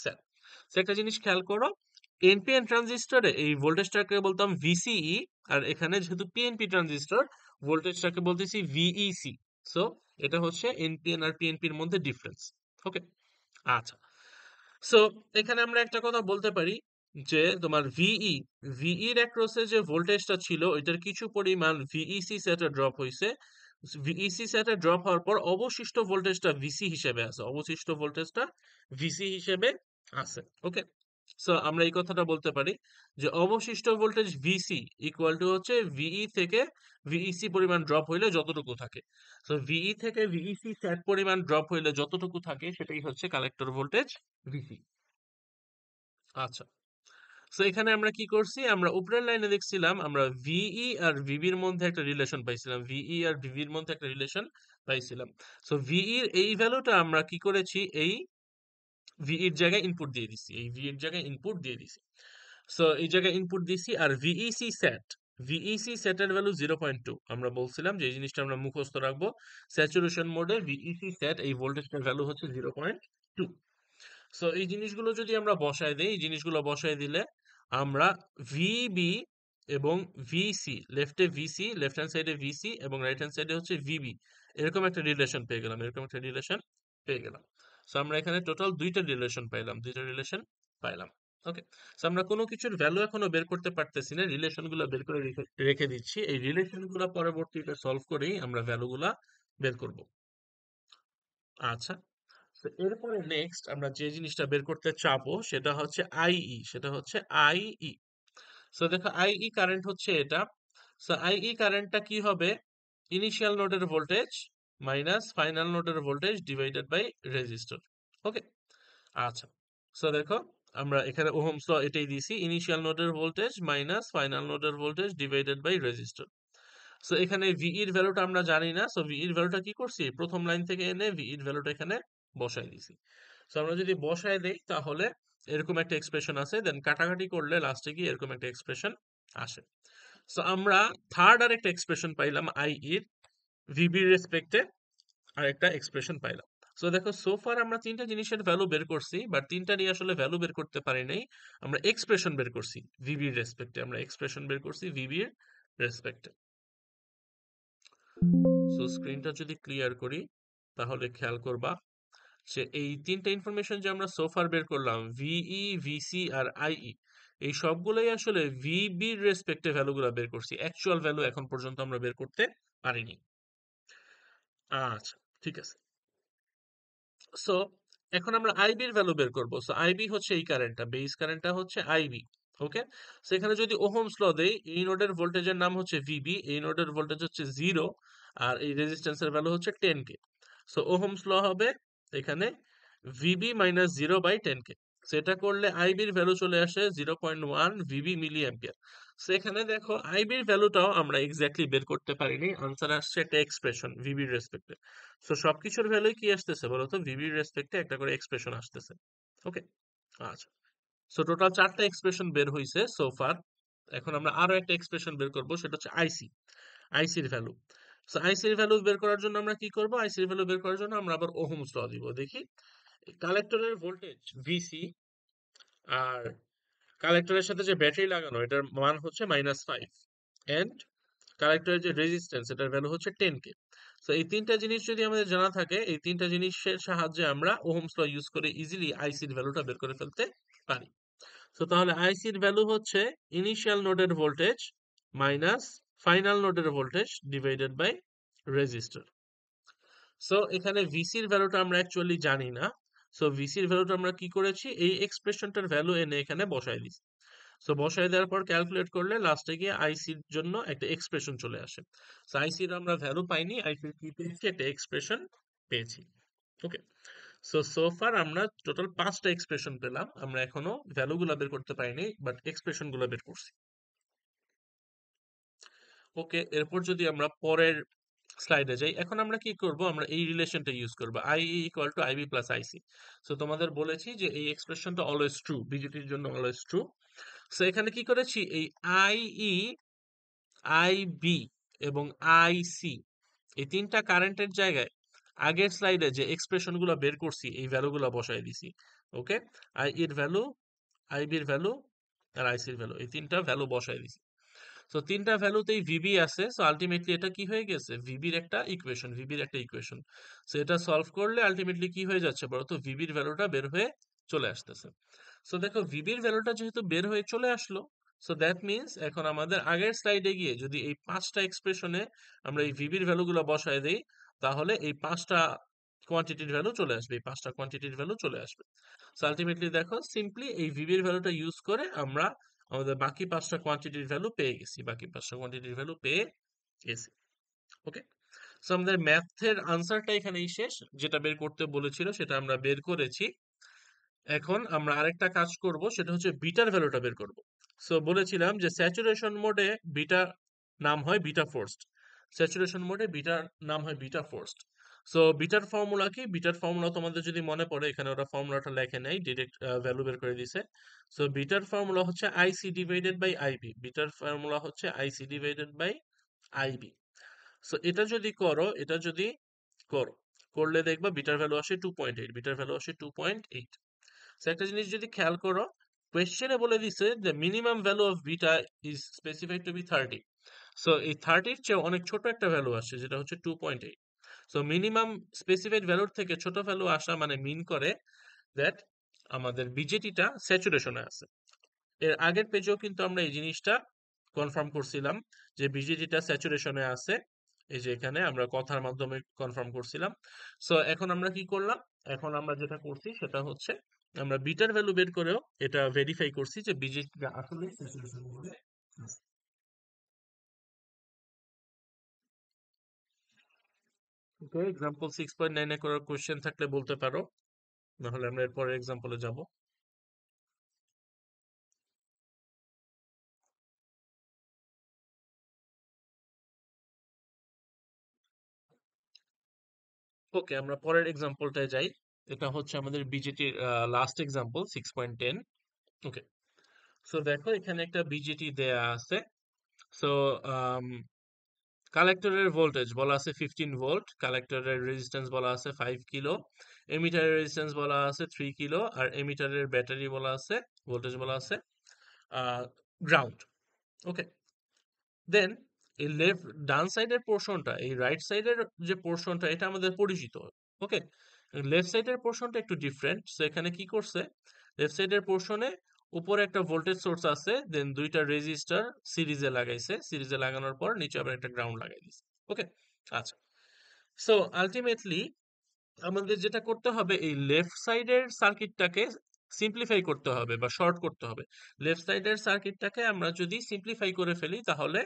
[SPEAKER 1] স্যাট। সো একটা জিনিস খেয়াল করো, এনপিএন ট্রানজিস্টরে এই ভোল্টেজটাকে বলতাম ভিসিই, আর এখানে যেহেতু পিএনপি ট্রানজিস্টর ভোল্টেজটাকে বলতেছি ভিইসি। সো এটা হচ্ছে এনপিএন আর পিএনপির মধ্যে ডিফারেন্স। ওকে, আচ্ছা, সো এখানে আমরা একটা কথা বলতে পারি যে তোমার ভিইর অ্যাক্রসে যে ভোল্টেজটা ছিল ওইটার কিছু পরিমাণ ভিইসি সেটে ড্রপ হয়েছে, হওয়ার পর অবশিষ্ট ভোল্টেজটা ভিসি হিসেবে আছে। ওকে, সো আমরা এই কথাটা বলতে পারি যে অবশিষ্ট ভোল্টেজ ভিসি ইকুয়াল টু হচ্ছে ভিই থেকে ভিইসি পরিমাণ ড্রপ হইলে যতটুকু থাকে। সো ভিই থেকে ভিইসি সেট পরিমাণ ড্রপ হইলে যতটুকু থাকে সেটাই হচ্ছে কালেক্টর ভোল্টেজ ভিসি। আচ্ছা, সো এখানে আমরা কি করছি? আমরা উপরের লাইনে দেখছিলাম আমরা ভিই আর ভিবির মধ্যে একটা রিলেশন পাইছিলাম। সো ভিই এর এই ভ্যালুটা আমরা কি করেছি? এই ভিইর জায়গায় ইনপুট দিয়ে দিছি। সো এই জায়গায় ইনপুট দিছি, আর ভিইসি সেটের ভ্যালু 0.2। আমরা বলছিলাম যে এই জিনিসটা আমরা মুখস্থ রাখবো, স্যাচুরেশন মোডে ভিইসি সেট এই ভোল্টেজটার ভ্যালু হচ্ছে 0.2। সো এই জিনিসগুলো যদি আমরা বসায় দিই, আমরা ভিবি এবং ভিসি, লেফট হ্যান্ড সাইডে ভিসি এবং রাইট হ্যান্ড সাইডে হচ্ছে ভিবি, এরকম একটা রিলেশন পেয়ে গেলাম। সো আমরা এখানে টোটাল দুইটা রিলেশন পাইলাম। ওকে, সো আমরা কোনো কিছুর ভ্যালু এখনো বের করতে পারতেছি না, রিলেশন গুলো বের করে রেখে দিচ্ছি। এই রিলেশন গুলো পরবর্তীতে সলভ করেই আমরা ভ্যালু গুলা বের করব। আচ্ছা, তো এরপরে নেক্সট আমরা যে জিনিসটা বের করতে চাবো সেটা হচ্ছে আইই। সো দেখো আইই কারেন্ট হচ্ছে এটা। সো আইই কারেন্টটা কি হবে? ইনিশিয়াল নোডের ভোল্টেজ মাইনাস ফাইনাল নোডের ভোল্টেজ ডিভাইডেড বাই রেজিস্টর। ওকে, আচ্ছা, সো দেখো আমরা এখানে ওহমস ল এটাই দিছি, ইনিশিয়াল নোডের ভোল্টেজ মাইনাস ফাইনাল নোডের voltage divided by resistor. So এখানে ভি এর ভ্যালুটা আমরা জানি না, সো ভি এর ভ্যালুটা কি করছি, প্রথম লাইন থেকে এনে ভি এর ভ্যালুটা এখানে বসাই দিছি। সো আমরা যদি বসায় দেই তাহলে এরকম একটা এক্সপ্রেশন আছে, দেন কাটাকাটি করলে লাস্টে গিয়ে এরকম একটা এক্সপ্রেশন আসে। সো আমরা থার্ড আর একটা এক্সপ্রেশন পাইলাম আই এর ভিবি রেসপেক্টে আর একটা এক্সপ্রেশন পাইলাম। সো দেখো সোফার আমরা তিনটা জিনিসের ভ্যালু বের করছি, বাট তিনটা নিয়ে আসলে ভ্যালু বের করতে পারি নাই, আমরা এক্সপ্রেশন বের করছি ভিবির রেসপেক্টে। সো স্ক্রিনটা যদি ক্লিয়ার করি তাহলে খেয়াল করবা যে এই তিনটা ইনফরমেশন যে আমরা সোফার বের করলাম, ভিই, ভিসি আর আইই, এই সবগুলোই আসলে ভিবির রেসপেক্টে ভ্যালুগুলো বের করছি, অ্যাকচুয়াল ভ্যালু এখন পর্যন্ত আমরা বের করতে পারিনি। আচ্ছা, ঠিক আছে। সো এখন আমরা আইবির ভ্যালু বের করব। সো আইবি হচ্ছে এই কারেন্টটা, বেস কারেন্টটা হচ্ছে আইবি। ওকে, সো এখানে যদি ওহমস ল দেই, এই নোডের ভোল্টেজের নাম হচ্ছে ভিবি, এই নোডের ভোল্টেজ হচ্ছে 0 আর এই রেজিস্ট্যান্সের ভ্যালু হচ্ছে 10K। সো ওহমস ল হবে এখানে ভিবি মাইনাস 0/10K। সেটা করলে আইবির ভ্যালু চলে আসে 0.1 ভিবি মিলি অ্যাম্পিয়ার। সো এখানে দেখো আইবির ভ্যালুটাও আমরা এক্স্যাক্টলি বের করতে পারিনি, আনসার আসছে একটা এক্সপ্রেশন ভিবির রেসপেক্টে। সো সবকিছুর ভ্যালুই কি আসতেছে বলতো, ভিবির রেসপেক্টে একটা করে এক্সপ্রেশন আসতেছে। ওকে, আচ্ছা, সো টোটাল 4টা এক্সপ্রেশন বের হইছে সো ফার। এখন আমরা আরো একটা এক্সপ্রেশন বের করব, সেটা হচ্ছে আইসির ভ্যালু। সো আইসির ভ্যালু বের করার জন্য আমরা কি করব, আইসির ভ্যালু বের করার জন্য আমরা আবার ওহমস ল দিব। দেখি, কালেক্টরের ভোল্টেজ ভিসি আর কালেক্টরের সাথে যে ব্যাটারি লাগানো এটার মান হচ্ছে -5 এন্ড কালেক্টরের যে রেজিস্ট্যান্স এটার ভ্যালু হচ্ছে 10K। সো এই তিনটা জিনিস যদি আমাদের জানা থাকে, এই তিনটা জিনিসের সাহায্যে আমরা ওহমস ল ইউজ করে ইজিলি আইসির ভ্যালুটা বের করে ফেলতে পারি। সো তাহলে আইসির ভ্যালু হচ্ছে ইনিশিয়াল নোডের ভোল্টেজ মাইনাস ফাইনাল নোডের voltage divided by resistor. So এখানে ভিসির ভ্যালুটা আমরা অ্যাকচুয়ালি জানি না, সো ভিসির ভ্যালুটা আমরা কি করেছি, এই এক্সপ্রেশনটার ভ্যালু এনে এখানে বসাই দিছি। সো বসাই দেওয়ার পর ক্যালকুলেট করলে লাস্টে গিয়ে আইসির জন্য একটা এক্সপ্রেশন চলে আসে। সো আইসির আমরা ভ্যালু পাইনি, আইসির কি পেয়েছি, একটা এক্সপ্রেশন পেয়েছি। ওকে, সো ফার আমরা টোটাল 5টা এক্সপ্রেশন পেলাম, আমরা এখনো ভ্যালুগুলো বের করতে পারিনি, বাট এক্সপ্রেশন গুলো বের করছি। ওকে, এরপর যদি আমরা পরের স্লাইডে যাই, এখন আমরা কি করব, আমরা এই রিলেশনটা ইউজ করব, I equal to IB plus IC. So তোমাদের বলেছি যে এই এক্সপ্রেশনটা অলওয়েজ ট্রু, বিজেপির জন্য অলওয়েজ ট্রু। সো এখানে কি করেছি, এই আইই, আইবি এবং আইসি, এই তিনটা কারেন্টের জায়গায় আগের স্লাইডে যে এক্সপ্রেশন গুলো বের করছি এই ভ্যালুগুলো বসাই দিছি। ওকে, আই এর ভ্যালু, আইবির ভ্যালু আর আইসির ভ্যালু, এই তিনটা ভ্যালু বসাই দিছি। সো তিনটা ভ্যালুতেই ভিবি আছে, সো আলটিমেটলি এটা কি হয়ে গেছে, ভিবির একটা ইকুয়েশন। সো এটা সলভ করলে আলটিমেটলি কি হয়ে যাচ্ছে বলতো, ভিবির ভ্যালুটা বের হয়ে চলে আসতেছে। সো দেখো ভিবির ভ্যালুটা যেহেতু বের হয়ে চলে আসলো, সো দ্যাট মিনস এখন আমাদের আগের স্লাইডে গিয়ে যদি এই 5টা এক্সপ্রেশনে আমরা এই ভিবির ভ্যালুগুলো বসায় দেই, তাহলে এই 5টা কোয়ান্টিটির ভ্যালু চলে আসবে। সো আলটিমেটলি দেখো সিম্পলি এই ভিবির ভ্যালুটা ইউজ করে আমরা আমাদের বাকি 5টা কোয়ান্টিটির ভ্যালু পেয়ে গেছি। ওকে, সো আমাদের ম্যাথের আনসারটা এখানেই শেষ, যেটা বের করতে বলেছিল সেটা আমরা বের করেছি। এখন আমরা আরেকটা কাজ করব, সেটা হচ্ছে বিটার ভ্যালুটা বের করব। সো বলেছিলাম যে স্যাচুরেশন মোডে বিটার নাম হয় বিটা ফোর্সড। সো বিটার ফর্মুলা কি, বিটার ফর্মুলা তোমাদের যদি মনে পড়ে, এখানে ওরা ফর্মুলাটা লেখে নাই, ডিরেক্ট ভ্যালু বের করে দিছে। সো বিটার ফর্মুলা হচ্ছে IC divided by IB. So এটা যদি করো, করলে দেখবা বিটার ভ্যালু আসে 2.8। সো একটা জিনিস যদি খেয়াল করো, কোয়েশ্চেনে বলে দিছে যে minimum value of beta is specified to be 30। So এই 30 এর চেয়ে অনেক ছোট একটা ভ্যালু আসছে যেটা হচ্ছে 2.8। সো মিনিমাম স্পেসিফাইড ভ্যালুর থেকে ছোট ভ্যালু আসা মানে মিন করে দ্যাট আমাদের বিজেটিটা স্যাচুরেশনে আছে। এর আগের পেজেও কিন্তু আমরা এই জিনিসটা কনফার্ম করছিলাম যে বিজেটিটা স্যাচুরেশনে আছে। এই যে এখানে আমরা কথার মাধ্যমে কনফার্ম করছিলাম। সো এখন আমরা কি করলাম? এখন আমরা যেটা করছি সেটা হচ্ছে আমরা বিটার ভ্যালু বের করেও এটা ভেরিফাই করছি যে বিজেটিটা আসলে স্যাচুরেশন মধ্যে আছে। ওকে, এক্সাম্পল 6.9 এ করার কোশ্চেন থাকলে বলতে পারো, নাহলে আমরা এরপরের এক্সাম্পলে যাব। ওকে, আমরা পরের এক্সাম্পলটায় যাই। এটা হচ্ছে আমাদের বিজেটির লাস্ট এক্সাম্পল 6.10। ওকে, সো দেখো এখানে একটা বিজেটি দেয়া আছে। সো কালেক্টরের ভোল্টেজ বলা আছে 15 ভোল্ট, কালেক্টরের রেজিস্ট্যান্স বলা আছে 5 কিলো, এমিটারের রেজিস্ট্যান্স বলা আছে 3 কিলো, আর এমিটারের ব্যাটারি বলা আছে, ভোল্টেজ বলা আছে গ্রাউন্ড। ওকে, দেন এই ডান সাইডের পোর্শনটা, এই রাইট সাইডের যে পোর্শনটা, এটা আমাদের পরিচিত। ওকে, লেফট সাইডের পোর্শনটা একটু ডিফারেন্ট। সো এখানে কি করছে, লেফট সাইডের পোর্শনে উপরে একটা ভোল্টেজ সোর্স আছে, দেন দুইটা রেজিস্টার সিরিজে লাগাইছে, সিরিজে লাগানোর পর নিচে আবার একটা গ্রাউন্ড লাগাই দিছে। ওকে, আচ্ছা। সো আলটিমেটলি আমাদের যেটা করতে হবে, এই লেফট সাইডের সার্কিটটাকে সিম্পলিফাই করতে হবে বা শর্ট করতে হবে। লেফট সাইডের সার্কিটটাকে আমরা যদি সিম্পলিফাই করে ফেলি তাহলে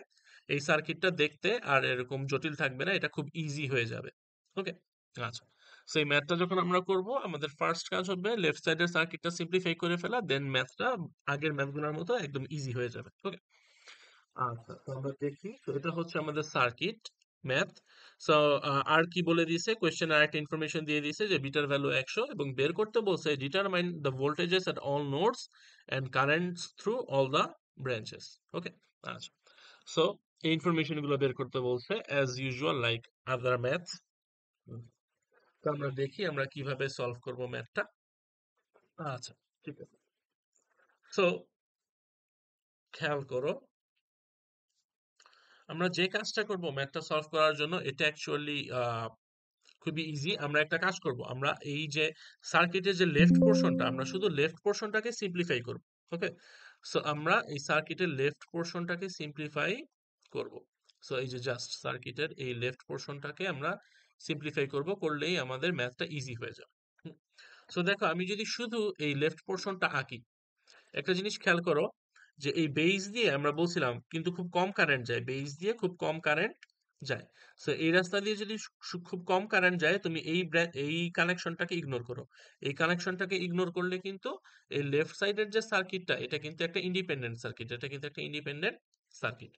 [SPEAKER 1] এই সার্কিটটা দেখতে আর এরকম জটিল থাকবে না, এটা খুব ইজি হয়ে যাবে। ওকে, আচ্ছা। সো এই ম্যাথটা যখন আমরা করব, আমাদের ফার্স্ট কাজ হবে লেফট সাইডের সার্কিটটা সিম্পলিফাই করে ফেলা, দেন ম্যাথটা আগের ম্যাথগুলোর মতো একদম ইজি হয়ে যাবে। ওকে, আচ্ছা, তো আমরা দেখি। তো এটা হচ্ছে আমাদের সার্কিট ম্যাথ। সো আর কি বলে দিয়েছে, কোয়েশ্চেন আর একটা ইনফরমেশন দিয়ে দিয়েছে যে বিটার ভ্যালু 100 এবং বের করতে বলছে determine the voltages at all nodes and currents through all the branches. Okay, আচ্ছা। সো এই ইনফরমেশন গুলো বের করতে বলছে as usual like other maths. তো আমরা দেখি আমরা কিভাবে সলভ করব ম্যাথটা। আচ্ছা, ঠিক আছে। সো খেয়াল করো, আমরা যে কাজটা করব ম্যাথটা সলভ করার জন্য, এটা অ্যাকচুয়ালি খুবই ইজি। আমরা একটা কাজ করব, আমরা এই যে সার্কিটের যে লেফট পোর্শনটা, আমরা শুধু লেফট পোর্শনটাকে সিম্পলিফাই করব। ওকে, সো আমরা এই সার্কিটের লেফট পোর্শনটাকে সিম্পলিফাই করব। সো এই যে জাস্ট সার্কিটের এই লেফট পোর্শনটাকে আমরা সিম্পলিফাই করব, করলেই আমাদের ম্যাথটা ইজি হয়ে যাবে। সো দেখো, আমি যদি শুধু এই লেফট পোর্শনটা আঁকি, একটা জিনিস খেয়াল করো যে এই বেস দিয়ে আমরা বলছিলাম কিন্তু খুব কম কারেন্ট যায়, বেস দিয়ে খুব কম কারেন্ট যায়। সো এই রাস্তা দিয়ে যদি খুব কম কারেন্ট যায়, তুমি এই কানেকশনটাকে ইগনোর করো। এই কানেকশনটাকে ইগনোর করলে কিন্তু এই লেফট সাইডের যে সার্কিটটা, এটা কিন্তু একটা ইন্ডিপেন্ডেন্ট সার্কিট, এটা কিন্তু একটা ইন্ডিপেন্ডেন্ট সার্কিট।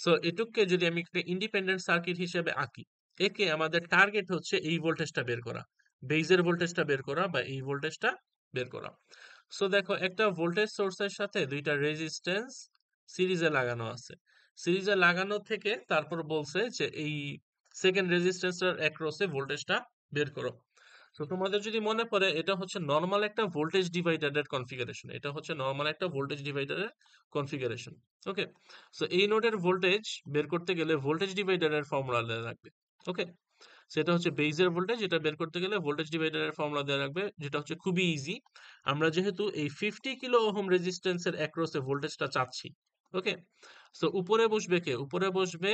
[SPEAKER 1] সো এটুককে যদি আমি একটা ইন্ডিপেন্ডেন্ট সার্কিট হিসেবে আঁকি, একে আমাদের টার্গেট হচ্ছে এই ভোল্টেজটা বের করা, বেজের ভোল্টেজটা বের করা বা এই ভোল্টেজটা বের করা। সো দেখো, একটা ভোল্টেজ সোর্সের সাথে দুইটা রেজিস্ট্যান্স সিরিজে লাগানো আছে। সিরিজে লাগানো থেকে তারপর বলছে যে এই সেকেন্ড রেজিস্ট্যান্সটার অ্যাক্রসে ভোল্টেজটা বের করো। তো তোমাদের যদি মনে পড়ে, এটা হচ্ছে নর্মাল একটা ভোল্টেজ ডিভাইডারের কনফিগারেশন, এটা হচ্ছে নর্মাল একটা ভোল্টেজ ডিভাইডারের কনফিগারেশন। ওকে, সো এই নোডের ভোল্টেজ বের করতে গেলে ভোল্টেজ ডিভাইডারের ফর্মুলা দেওয়া লাগবে। ওকে, সেটা হচ্ছে বেজের ভোল্টেজ, এটা বের করতে গেলে ভোল্টেজ ডিভাইডারের ফর্মুলা দেওয়া লাগবে, যেটা হচ্ছে খুবই ইজি। আমরা যেহেতু এই 50 কিলো ওহম রেজিস্ট্যান্সের অ্যাক্রসে ভোল্টেজটা চাচ্ছি, ওকে, সো উপরে বসবে কে, উপরে বসবে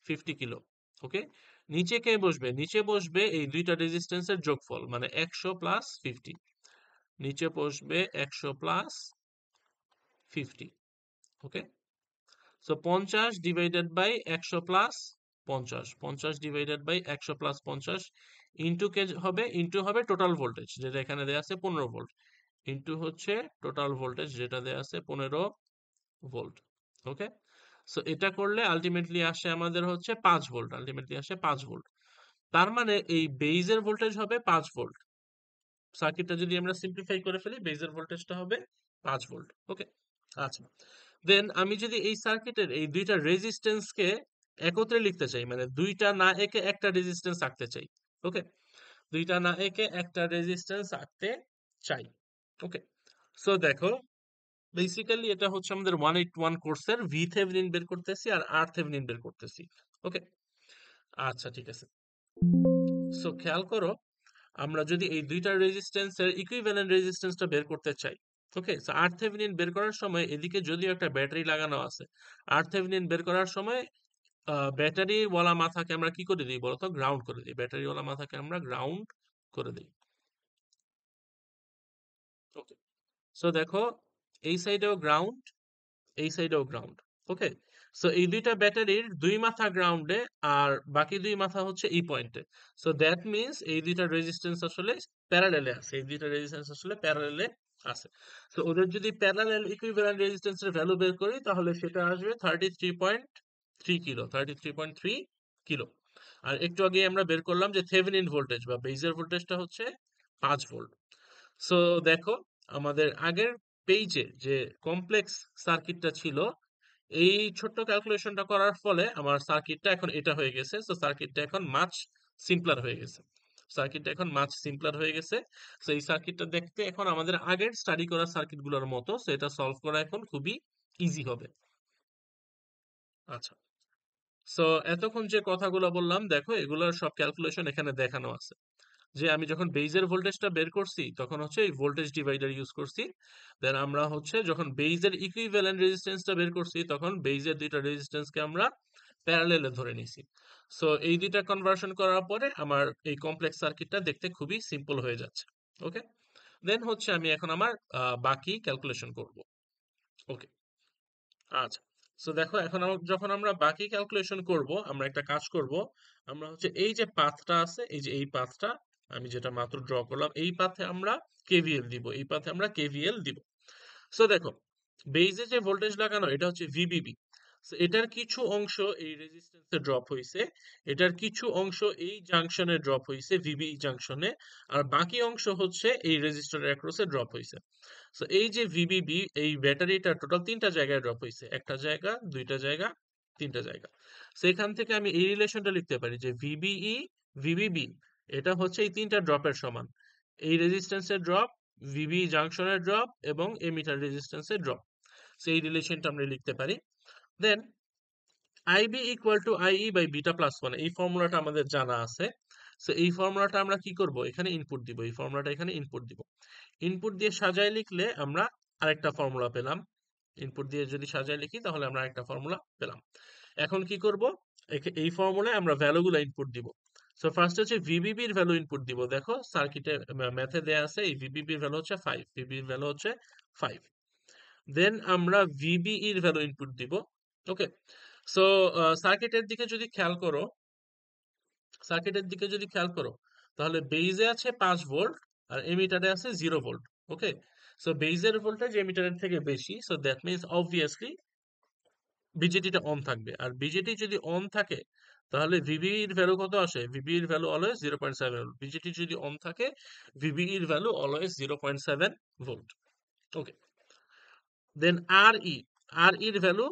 [SPEAKER 1] 50 কিলো। ওকে, নিচে কে বসবে, নিচে বসবে এই দুইটা রেজিস্ট্যান্সের যোগফল মানে 100 প্লাস 50। নিচে বসবে 100 plus 50। Okay, so 50 divided by 100 plus 50, 50 divided by 100 plus 50 into K হবে, ইন্টু হবে টোটাল ভোল্টেজ যেটা এখানে দেয়া আছে 15 ভোল্ট, ইন্টু হচ্ছে টোটাল ভোল্টেজ যেটা দেয়া আছে 15 ভোল্ট। ওকে, সো এটা করলে আলটিমেটলি আসে আমাদের হচ্ছে 5 ভোল্ট, আলটিমেটলি আসে 5 ভোল্ট। তার মানে এই বেজের ভোল্টেজ হবে 5 ভোল্ট। সার্কিটটা যদি আমরা সিম্পলিফাই করে ফেলি, বেজের ভোল্টেজটা হবে 5 ভোল্ট। ওকে, আচ্ছা। দেন আমি যদি এই সার্কিটের এই দুইটা রেজিস্ট্যান্সকে একত্রে লিখতে চাই, মানে দুইটা না একে একটা রেজিস্ট্যান্স আঁকতে চাই। ওকে, দুইটা না একে একটা রেজিস্ট্যান্স আঁকতে চাই। ওকে, সো দেখো বেসিক্যালি এটা হচ্ছে আমাদের 181 কোর্সের ভি থেভেনিন বের করতেছি আর আর থেভেনিন বের করতেছি। ওকে, আচ্ছা ঠিক আছে। সো খেয়াল করো, আমরা যদি এই দুইটা রেজিস্ট্যান্সের ইকুইভ্যালেন্ট রেজিস্ট্যান্সটা বের করতে চাই, ওকে, সো আর থেভেনিন বের করার সময় এদিকে যদিও একটা ব্যাটারি লাগানো আছে, আর থেভেনিন বের করার সময় ব্যাটারিওয়ালা মাথাকে আমরা কি করে দিই বলতো? গ্রাউন্ড করে দিই। ব্যাটারিওয়ালা মাথাকে আমরা গ্রাউন্ড করে দিই। ওকে, সো দেখো এই সাইডেও গ্রাউন্ড, এই সাইডেও গ্রাউন্ড। ওকে, সো এই দুইটা ব্যাটারির দুই মাথা গ্রাউন্ডে আর বাকি দুই মাথা হচ্ছে এই পয়েন্টে। সো দ্যাট মিনস এই দুইটা রেজিস্ট্যান্স আসলে প্যারালেলে আছে, এই দুইটা রেজিস্ট্যান্স আসলে প্যারালেলে আছে। সো ওদের যদি প্যারালেল ইকুইভ্যালেন্ট রেজিস্ট্যান্সের ভ্যালু বের করি তাহলে সেটা আসবে 33.3 কিলো, 33.3 কিলো। আর একটু আগে আমরা বের করলাম যে থেভেনিন ভোল্টেজ বা বেজের ভোল্টেজটা হচ্ছে 5 ভোল্ট। সো দেখো আমাদের আগের পেজে যে কমপ্লেক্স সার্কিটটা ছিল, এই ছোট্ট ক্যালকুলেশনটা করার ফলে আমার সার্কিটটা এখন এটা হয়ে গেছে। সো সার্কিটটা এখন মাচ সিম্পলার হয়ে গেছে। সার্কিটটা এখন মাচ সিম্পলার হয়ে গেছে। সো এই সার্কিটটা দেখতে এখন আমাদের আগের স্টাডি করা সার্কিটগুলোর মতো। সো এটা সলভ করা এখন খুবই ইজি হবে। আচ্ছা, সো এতক্ষণ যে কথাগুলো বললাম দেখো এগুলোর সব ক্যালকুলেশন এখানে দেখানো আছে। যে আমি যখন বেজের ভোল্টেজটা বের করছি তখন হচ্ছে এই ভোল্টেজ ডিভাইডার ইউজ করছি। দেন আমরা হচ্ছে যখন বেজের ইকুইভ্যালেন্ট রেজিস্ট্যান্সটা বের করছি তখন বেজের দুইটা রেজিস্ট্যান্সকে আমরা প্যারালেলে ধরে নিছি। সো এই দুইটা কনভার্সন করার পরে আমার এই কমপ্লেক্স সার্কিটটা দেখতে খুবই সিম্পল হয়ে যাচ্ছে। ওকে, দেন হচ্ছে আমি এখন আমার বাকি ক্যালকুলেশন করব। ওকে, আচ্ছা, সো দেখো এখন যখন আমরা বাকি ক্যালকুলেশন করব আমরা একটা কাজ করব। আমরা হচ্ছে এই যে পাথটা আছে, এই যে এই পাথটা আমি যেটা মাত্র ড্র করলাম, এই পাথে আমরা কেভিএল দিব, এই পাথে আমরা কেভিএল দিব। সো দেখো বেজে যে ভোল্টেজ লাগানো এটা হচ্ছে ভিবিবি। এটার কিছু অংশ এই রেজিস্ট্যান্সে ড্রপ হইছে, এটার কিছু অংশ এই জাংশনে ড্রপ হইছে ভিবি জাংশনে, আর বাকি অংশ হচ্ছে এই রেজিস্টরের অ্যাক্রসে ড্রপ হইছে। সো এই যে ভিবিবি এই ব্যাটারিটা টোটাল তিনটা জায়গায় ড্রপ হইছে, একটা জায়গা, দুইটা জায়গা, তিনটা জায়গা। সেখান থেকে আমি এই রিলেশনটা লিখতে পারি যে ভিবিই ভিবিবি এটা হচ্ছে এই তিনটা ড্রপের সমান। এই রেজিস্ট্যান্সের ড্রপ, ভিবি জাংশনের ড্রপ এবং এমিটার রেজিস্ট্যান্সের ড্রপ। সো এই রিলেশনটা আমরা লিখতে পারি। Then IB equal to IE by beta plus one, এই ফর্মুলাটা আমাদের জানা আছে। সো এই ফর্মুলাটা আমরা কি করব? এখানে ইনপুট দিব, এই ফর্মুলাটা এখানে ইনপুট দিব। ইনপুট দিয়ে সাজায় লিখলে আমরা আরেকটা ফর্মুলা পেলাম। ইনপুট দিয়ে যদি সাজায় লিখি তাহলে আমরা আরেকটা ফর্মুলা পেলাম। এখন কি করব? এই ফর্মুলায় আমরা ভ্যালুগুলো ইনপুট দিব। সো ফার্স্ট হচ্ছে ভিবিবি এর ভ্যালু ইনপুট দিব। দেখো সার্কিটে ম্যাথে দেয়া আছে এই ভিবিবি এর ভ্যালু হচ্ছে 5, ভিবি এর ভ্যালু হচ্ছে 5। দেন আমরা ভিবিই এর ভ্যালু ইনপুট দিব। ওকে, সো সার্কিটের দিকে যদি খেয়াল করো, সার্কিটের দিকে যদি খেয়াল করো তাহলে বেজে আছে 5 ভোল্ট আর এমিটারে আছে 0 ভোল্ট। ওকে, সো বেজের ভোল্টেজ এমিটারের থেকে বেশি, সো দ্যাট মিন্স অবভিয়াসলি বিজেটিটা অন থাকবে। আর বিজেটি যদি অন থাকে তাহলে ভিবি এর ভ্যালু কত আসে? ভিবি এর ভ্যালু অলওয়েজ 0.7 ভোল্ট। বিজেটি যদি অন থাকে ভিবি এর ভ্যালু অলওয়েজ 0.7 ভোল্ট। ওকে, দেন আর ই, আর এর ভ্যালু,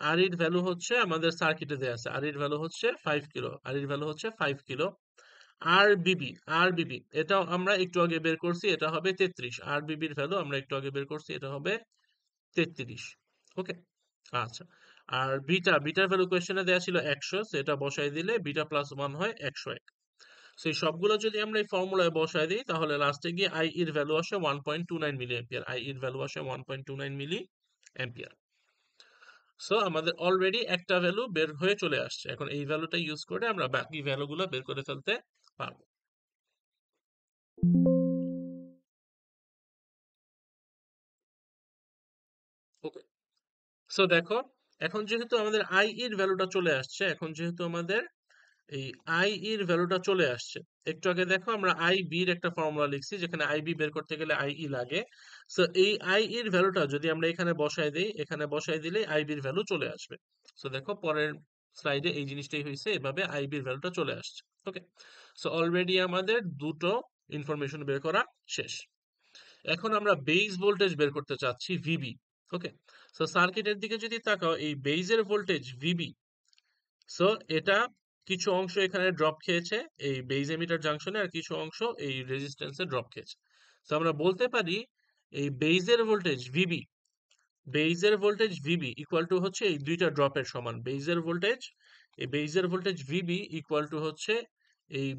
[SPEAKER 1] আর এর ভ্যালু হচ্ছে আমাদের সার্কিটে দেয়া আছে, আর এর ভ্যালু হচ্ছে 5 কিলো, আর এর ভ্যালু হচ্ছে 5 কিলো। আর বিবি, আর বিবি এটাও আমরা একটু আগে বের করছি, এটা হবে 33। আর বিবির ভ্যালু আমরা একটু আগে বের করছি, এটা হবে 33। ওকে, আচ্ছা, আর বিটার ভ্যালু কোয়েশ্চেনে দেয়া ছিল 100, সেটা বসাই দিলে বিটা প্লাস 1 হয় 101। সেই সবগুলো যদি আমরা এই ফর্মুলায় বসাই দিই তাহলে লাস্টে গিয়ে আই এর ভ্যালু আসে 1.29 মিলি অ্যাম্পিয়ার, আই এর ভ্যালু আসে 1.29 মিলি অ্যাম্পিয়ার। সো আমাদের অলরেডি একটা ভ্যালু বের হয়ে চলে আসছে। এখন এই ভ্যালুটা ইউজ করে আমরা বাকি ভ্যালুগুলো বের করে ফেলতে পারবো। ওকে, সো দেখো এখন যেহেতু আমাদের আই এর ভ্যালুটা চলে আসছে, এখন যেহেতু আমাদের এই আই এর ভ্যালুটা চলে আসছে, একটু আগে দেখো আমরা আই বি এর একটা ফর্মুলা লিখছি যেখানে আই বি বের করতে গেলে আই ই লাগে। সো এই আই এর ভ্যালুটা যদি আমরা এখানে বসাই দেই, এখানে বসাই দিলেই আই বি এর ভ্যালু চলে আসবে। সো দেখো পরের স্লাইডে এই জিনিসটাই হয়েছে, এভাবে আই বি এর ভ্যালুটা চলে আসছে। ওকে, সো অলরেডি আমাদের দুটো ইনফরমেশন বের করা শেষ। এখন আমরা বেস ভোল্টেজ বের করতে চাচ্ছি ভিবি। ওকে, সো সার্কিটের দিকে যদি তাকাও এই বেজের ভোল্টেজ ভিবি, সো এটা কিছু অংশ এখানে ড্রপ খেয়েছে এই বেজ এমিটার জাংশনে আর কিছু অংশ এই রেজিস্ট্যান্সে ড্রপ খেয়েছে। সো আমরা বলতে পারি এই বেইজের ভোল্টেজ ভিবি, বেইজের ভোল্টেজ ভিবি ইকুয়াল টু হচ্ছে এই দুইটা ড্রপের সমান। বেইজের ভোল্টেজ ভিবি ইকুয়াল টু হচ্ছে এই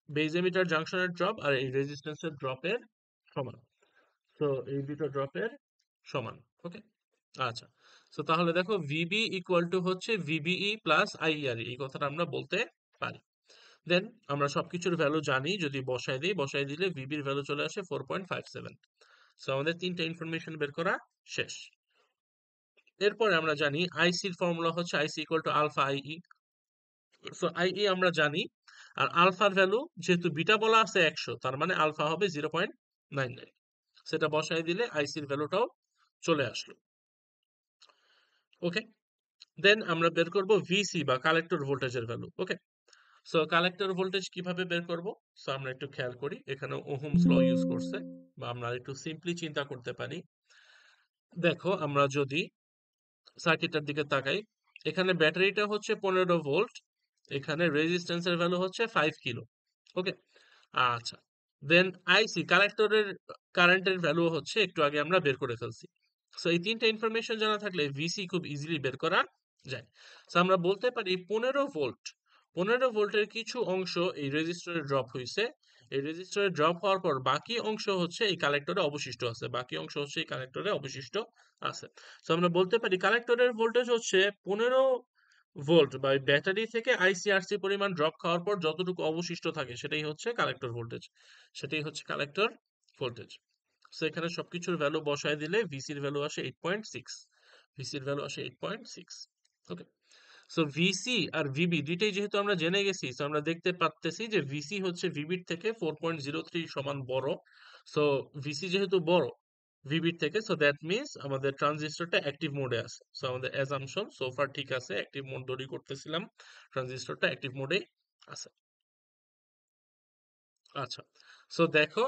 [SPEAKER 1] বেজ এমিটার জাংশনের ড্রপ আর এই রেজিস্ট্যান্সের ড্রপের সমান। তো এই দুটো ড্রপের সমান। ওকে, আচ্ছা। তো তাহলে দেখো ভিবি ইকুয়াল টু হচ্ছে ভিবিই প্লাস আইআরই, এই কথাটা আমরা বলতে পারি। দেন আমরা সবকিছুর ভ্যালু জানি, যদি বসাই দিলে ভিবির ভ্যালু চলে আসে 4.57। সো আমাদের তিনটা ইনফরমেশন বের করা শেষ। এরপরে আমরা জানি আইসির ফর্মুলা হচ্ছে IC equal to alpha IE. So IE আমরা জানি, আর আলফার ভ্যালু যেহেতু বিটা বলা আছে 100, তার মানে আলফা হবে 0.99। সেটা বসাই দিলে আইসির ভ্যালুটাও চলে আসলো। ওকে, দেন আমরা বের করব ভিসি বা কালেক্টর ভোল্টেজের ভ্যালু। ওকে, সো কালেক্টর ভোল্টেজ কিভাবে বের করব? সো আমরা একটু খেয়াল করি, এখানে ওহমস ল ইউজ করছে, বা আমরা একটু সিম্পলি চিন্তা করতে পারি। দেখো আমরা যদি সার্কিটটার দিকে তাকাই, এখানে ব্যাটারিটা হচ্ছে 15 ভোল্ট, এখানে রেজিস্ট্যান্সের ভ্যালু হচ্ছে 5 কিলো। ওকে, আচ্ছা। দেন আইসি কালেক্টরের কারেন্টের ভ্যালু হচ্ছে একটু আগে আমরা বের করে ফেলছি। সো এই তিনটা ইনফরমেশন জানা থাকলে ভিসি খুব ইজিলি বের করা যায়। সো আমরা বলতে পারি 15 ভোল্টের কিছু অংশ এই রেজিস্টরে ড্রপ হয়েছে, এই রেজিস্টরে ড্রপ হওয়ার পর বাকি অংশ হচ্ছে এই কালেক্টরে অবশিষ্ট আছে। সো আমরা বলতে পারি কালেক্টরের ভোল্টেজ হচ্ছে 15 ভোল্ট, বা ব্যাটারি থেকে আইসিআরসি পরিমাণ ড্রপ খাওয়ার পর যতটুকু অবশিষ্ট থাকে সেটাই হচ্ছে কালেক্টর ভোল্টেজ। সো এখানে সবকিছুর ভ্যালু বসায় দিলে ভিসির ভ্যালু আসে 8.6। ওকে, সো ভিসি আর ভিবি দুইটাই যেহেতু আমরা জেনে গেছি, সো আমরা দেখতে পাচ্তেছি যে ভিসি হচ্ছে ভিবির থেকে 4.03 সমান বড়। সো ভিসি যেহেতু বড় ভিবির থেকে, সো দ্যাট মিনস আমাদের ট্রানজিস্টরটা অ্যাক্টিভ মোডে আছে। সো আমাদের অ্যাজাম্পশন সোফার ঠিক আছে, অ্যাক্টিভ মোড ধরেই করতেছিলাম, ট্রানজিস্টরটা অ্যাক্টিভ মোডেই আছে। আচ্ছা, সো দেখো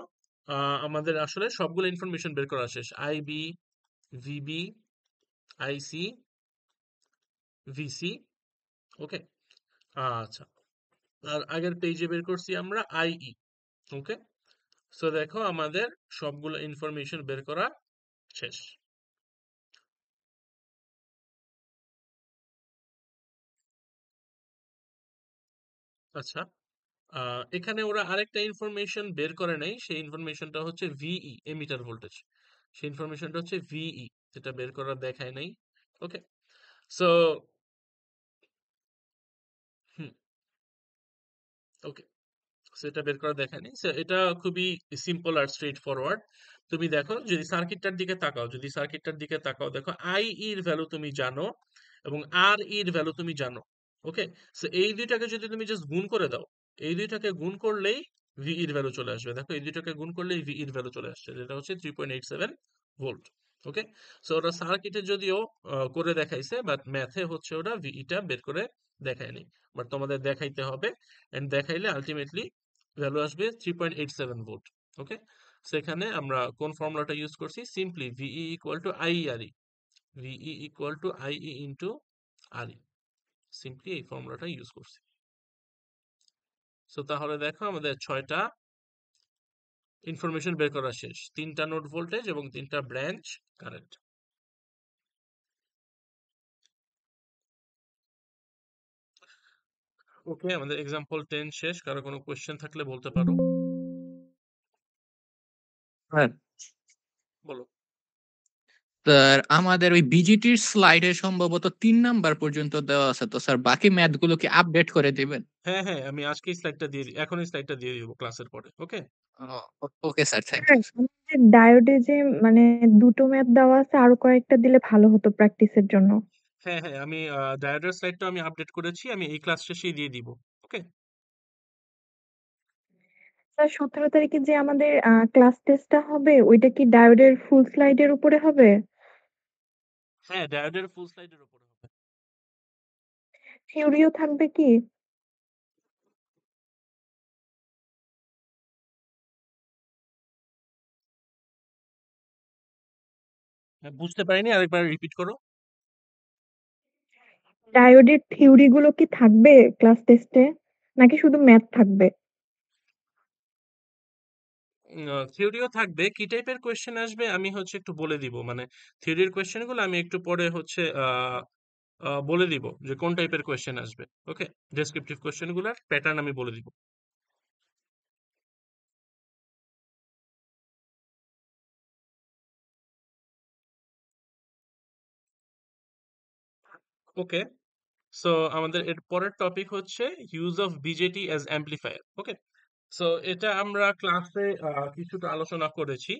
[SPEAKER 1] আমাদের আসলে সবগুলো ইনফরমেশন বের করা শেষ। আইবি, ভিবি, আইসি, ভিসি। ওকে, আচ্ছা। আর আগের পেজে বের করছি আমরা আইই। ওকে, সো দেখো আমাদের সবগুলো ইনফরমেশন বের করা শেষ। আচ্ছা, এখানে ওরা আরেকটা ইনফরমেশন বের করে নাই, সেই ইনফরমেশনটা হচ্ছে ভিই, এমিটার ভোল্টেজ। সেই ইনফরমেশনটা হচ্ছে ভিই, যেটা বের করা দেখায় নাই। ওকে, সো হুম, ওকে, সেটা বের করা দেখায়নি। সো এটা খুবই সিম্পল আর স্ট্রেট ফরওয়ার্ড। তুমি দেখো যদি সার্কিটটার দিকে তাকাও, দেখো আই এর ভ্যালু তুমি জানো এবং আর এর ভ্যালু তুমি জানো। ওকে, সো এই দুইটাকে যদি তুমি জাস্ট গুণ করে দাও, এই দুইটাকে গুণ করলেই ভি এর ভ্যালু চলে আসবে। দেখো এই দুইটাকে গুণ করলেই ভি এর ভ্যালু চলে আসছে, যেটা হচ্ছে 3.87 ভোল্ট। ওকে, সো ওরা সার্কিটে যদিও করে দেখাইছে, বাট ম্যাথে হচ্ছে ওরা ভিইটা বের করে দেখায়নি, বাট তোমাদের দেখাইতে হবে, এন্ড দেখাইলে আলটিমেটলি ভ্যালু আসবে 3.87 ভোল্ট। ওকে, সেখানে আমরা কোন ফর্মুলাটা ইউজ করছি? Simply VE equal to IRE, VE equal to IE into RE, simply এই ফর্মুলাটা ইউজ করছি। সো তাহলে দেখো আমাদের 6টা ইনফরমেশন বের করা শেষ, 3টা নোড ভোল্টেজ এবং 3টা ব্রাঞ্চ কারেন্ট। ওকে, আমাদের এক্সাম্পল 10 শেষ। কারো কোনো কোয়েশ্চেন থাকলে বলতে পারো।
[SPEAKER 4] হ্যাঁ,
[SPEAKER 1] বলো।
[SPEAKER 5] স্যার আমাদের ওই বিজিটির স্লাইডে সম্ভবত 3 নাম্বার পর্যন্ত দেওয়া আছে, তো স্যার বাকি ম্যাথ গুলো কি আপডেট করে দিবেন?
[SPEAKER 1] হ্যাঁ হ্যাঁ, আমি আজকেই স্লাইডটা দিয়ে এখনই স্লাইডটা দিয়ে দিব ক্লাসের পরে। ওকে,
[SPEAKER 5] ওকে স্যার, থ্যাংক
[SPEAKER 6] হ্যাঁ,
[SPEAKER 5] ইউ।
[SPEAKER 6] আমাদের ডায়োডে যে মানে দুটো ম্যাথ দেওয়া আছে, আরো কয়েকটা দিলে ভালো হতো প্র্যাকটিসের জন্য।
[SPEAKER 1] হ্যাঁ হ্যাঁ, আমি ডায়োডের স্লাইডটা আমি আপডেট করেছি, আমি এই ক্লাস শেষেই দিয়ে দিব। ওকে,
[SPEAKER 6] স্যার 17 তারিখে যে আমাদের ক্লাস টেস্টটা হবে, ওইটা কি ডায়োডের ফুল স্লাইডের উপরে হবে?
[SPEAKER 1] হ্যাঁ, ডায়োডের ফুল স্লাইডের উপরে হবে।
[SPEAKER 6] থিওরিও থাকবে কি?
[SPEAKER 1] হ্যাঁ, বুঝতে পারিনি, আরেকবার রিপিট করো।
[SPEAKER 6] ডায়োডের থিওরি গুলো কি থাকবে ক্লাস টেস্টে, নাকি শুধু ম্যাথ থাকবে?
[SPEAKER 1] থিওরিও থাকবে। কি টাইপের কোয়েশ্চেন আসবে আমি হচ্ছে একটু বলে দিব, মানে থিওরির কোয়েশ্চেন গুলো আমি একটু পরে হচ্ছে বলে দিব যে কোন টাইপের কোয়েশ্চেন আসবে। ওকে, ডেসক্রিপটিভ কোয়েশ্চেন গুলার প্যাটার্ন আমি বলে দিব। ওকে, সো আমাদের এর পরের টপিক হচ্ছে use of BJD as amplifier. Okay, so এটা আমরা ক্লাসে কিছুটা আলোচনা করেছি।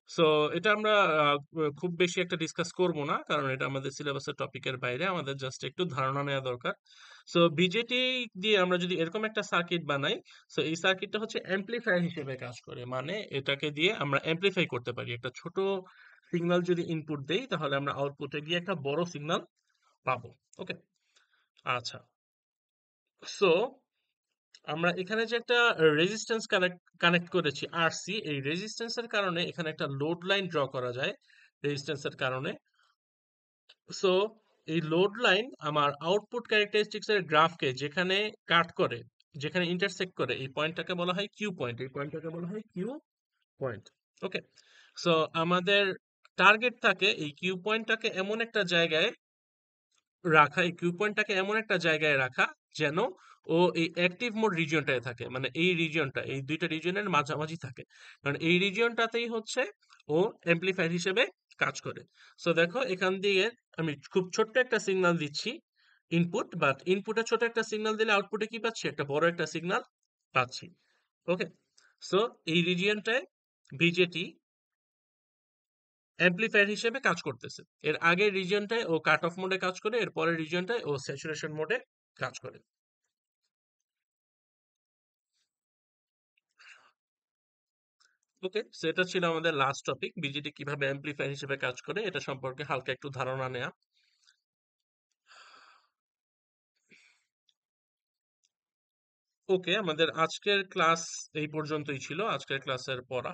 [SPEAKER 1] সো এটা আমরা খুব বেশি একটা ডিসকাস করব না, কারণ এটা আমাদের সিলেবাসের টপিকের বাইরে, আমাদের জাস্ট একটু ধারণা নেওয়া দরকার। সো বিজেটি দিয়ে আমরা যদি এরকম একটা সার্কিট বানাই, সো এই সার্কিটটা হচ্ছে অ্যাম্পলিফায়ার হিসেবে কাজ করে, মানে এটাকে দিয়ে আমরা অ্যাম্পলিফাই করতে পারি। একটা ছোট সিগন্যাল যদি ইনপুট দেই তাহলে আমরা আউটপুটে গিয়ে একটা বড় সিগন্যাল পাবো। ওকে, আচ্ছা, সো আমরা এখানে যে একটা রেজিস্ট্যান্স কানেক্ট করেছি আরসি, এই রেজিস্ট্যান্সের কারণে এখানে একটা লোড লাইন ড্র করা যায় রেজিস্ট্যান্সের কারণে। সো এই লোড লাইন আমার আউটপুট ক্যারেক্টারিস্টিক্স এর গ্রাফকে যেখানে কাট করে, যেখানে ইন্টারসেক্ট করে, এই পয়েন্টটাকে বলা হয় কিউ পয়েন্ট, এই পয়েন্টটাকে বলা হয় কিউ পয়েন্ট। ওকে, সো আমাদের টার্গেট থাকে এই কিউ পয়েন্টটাকে এমন একটা জায়গায় রাখা, এই কিউ পয়েন্টটাকে এমন একটা জায়গায় রাখা যেন ও এই অ্যাক্টিভ মোড রিজিয়নটায় থাকে, মানে এই রিজিয়নটা, এই দুইটা রিজিয়নের মাঝামাঝি থাকে, কারণ এই রিজিয়নটাতেই হচ্ছে ও অ্যাম্পলিফায়ার হিসেবে কাজ করে। সো দেখো এখান দিয়ে আমি খুব ছোট্ট একটা সিগন্যাল দিচ্ছি ইনপুট, বাট ইনপুটে ছোট একটা সিগন্যাল দিলে আউটপুটে কি পাচ্ছি, একটা বড় একটা সিগন্যাল পাচ্ছি। ওকে, সো এই রিজিয়নটায় বিজেটি অ্যাম্পলিফায়ার হিসেবে কাজ করতেছে। এর আগের রিজিয়নটায় ও কাট অফ মোডে কাজ করে, এর পরের রিজিয়নটায় ও স্যাচুরেশন মোডে কাজ করে। ওকে, সো এটা ছিল আমাদের লাস্ট টপিক, বিজেটি কিভাবে অ্যাম্পলিফায়ার হিসেবে কাজ করে এটা সম্পর্কে হালকা একটু ধারণা নেওয়া। ওকে, আমাদের আজকের ক্লাস এই পর্যন্তই ছিল, আজকের ক্লাসের পড়া।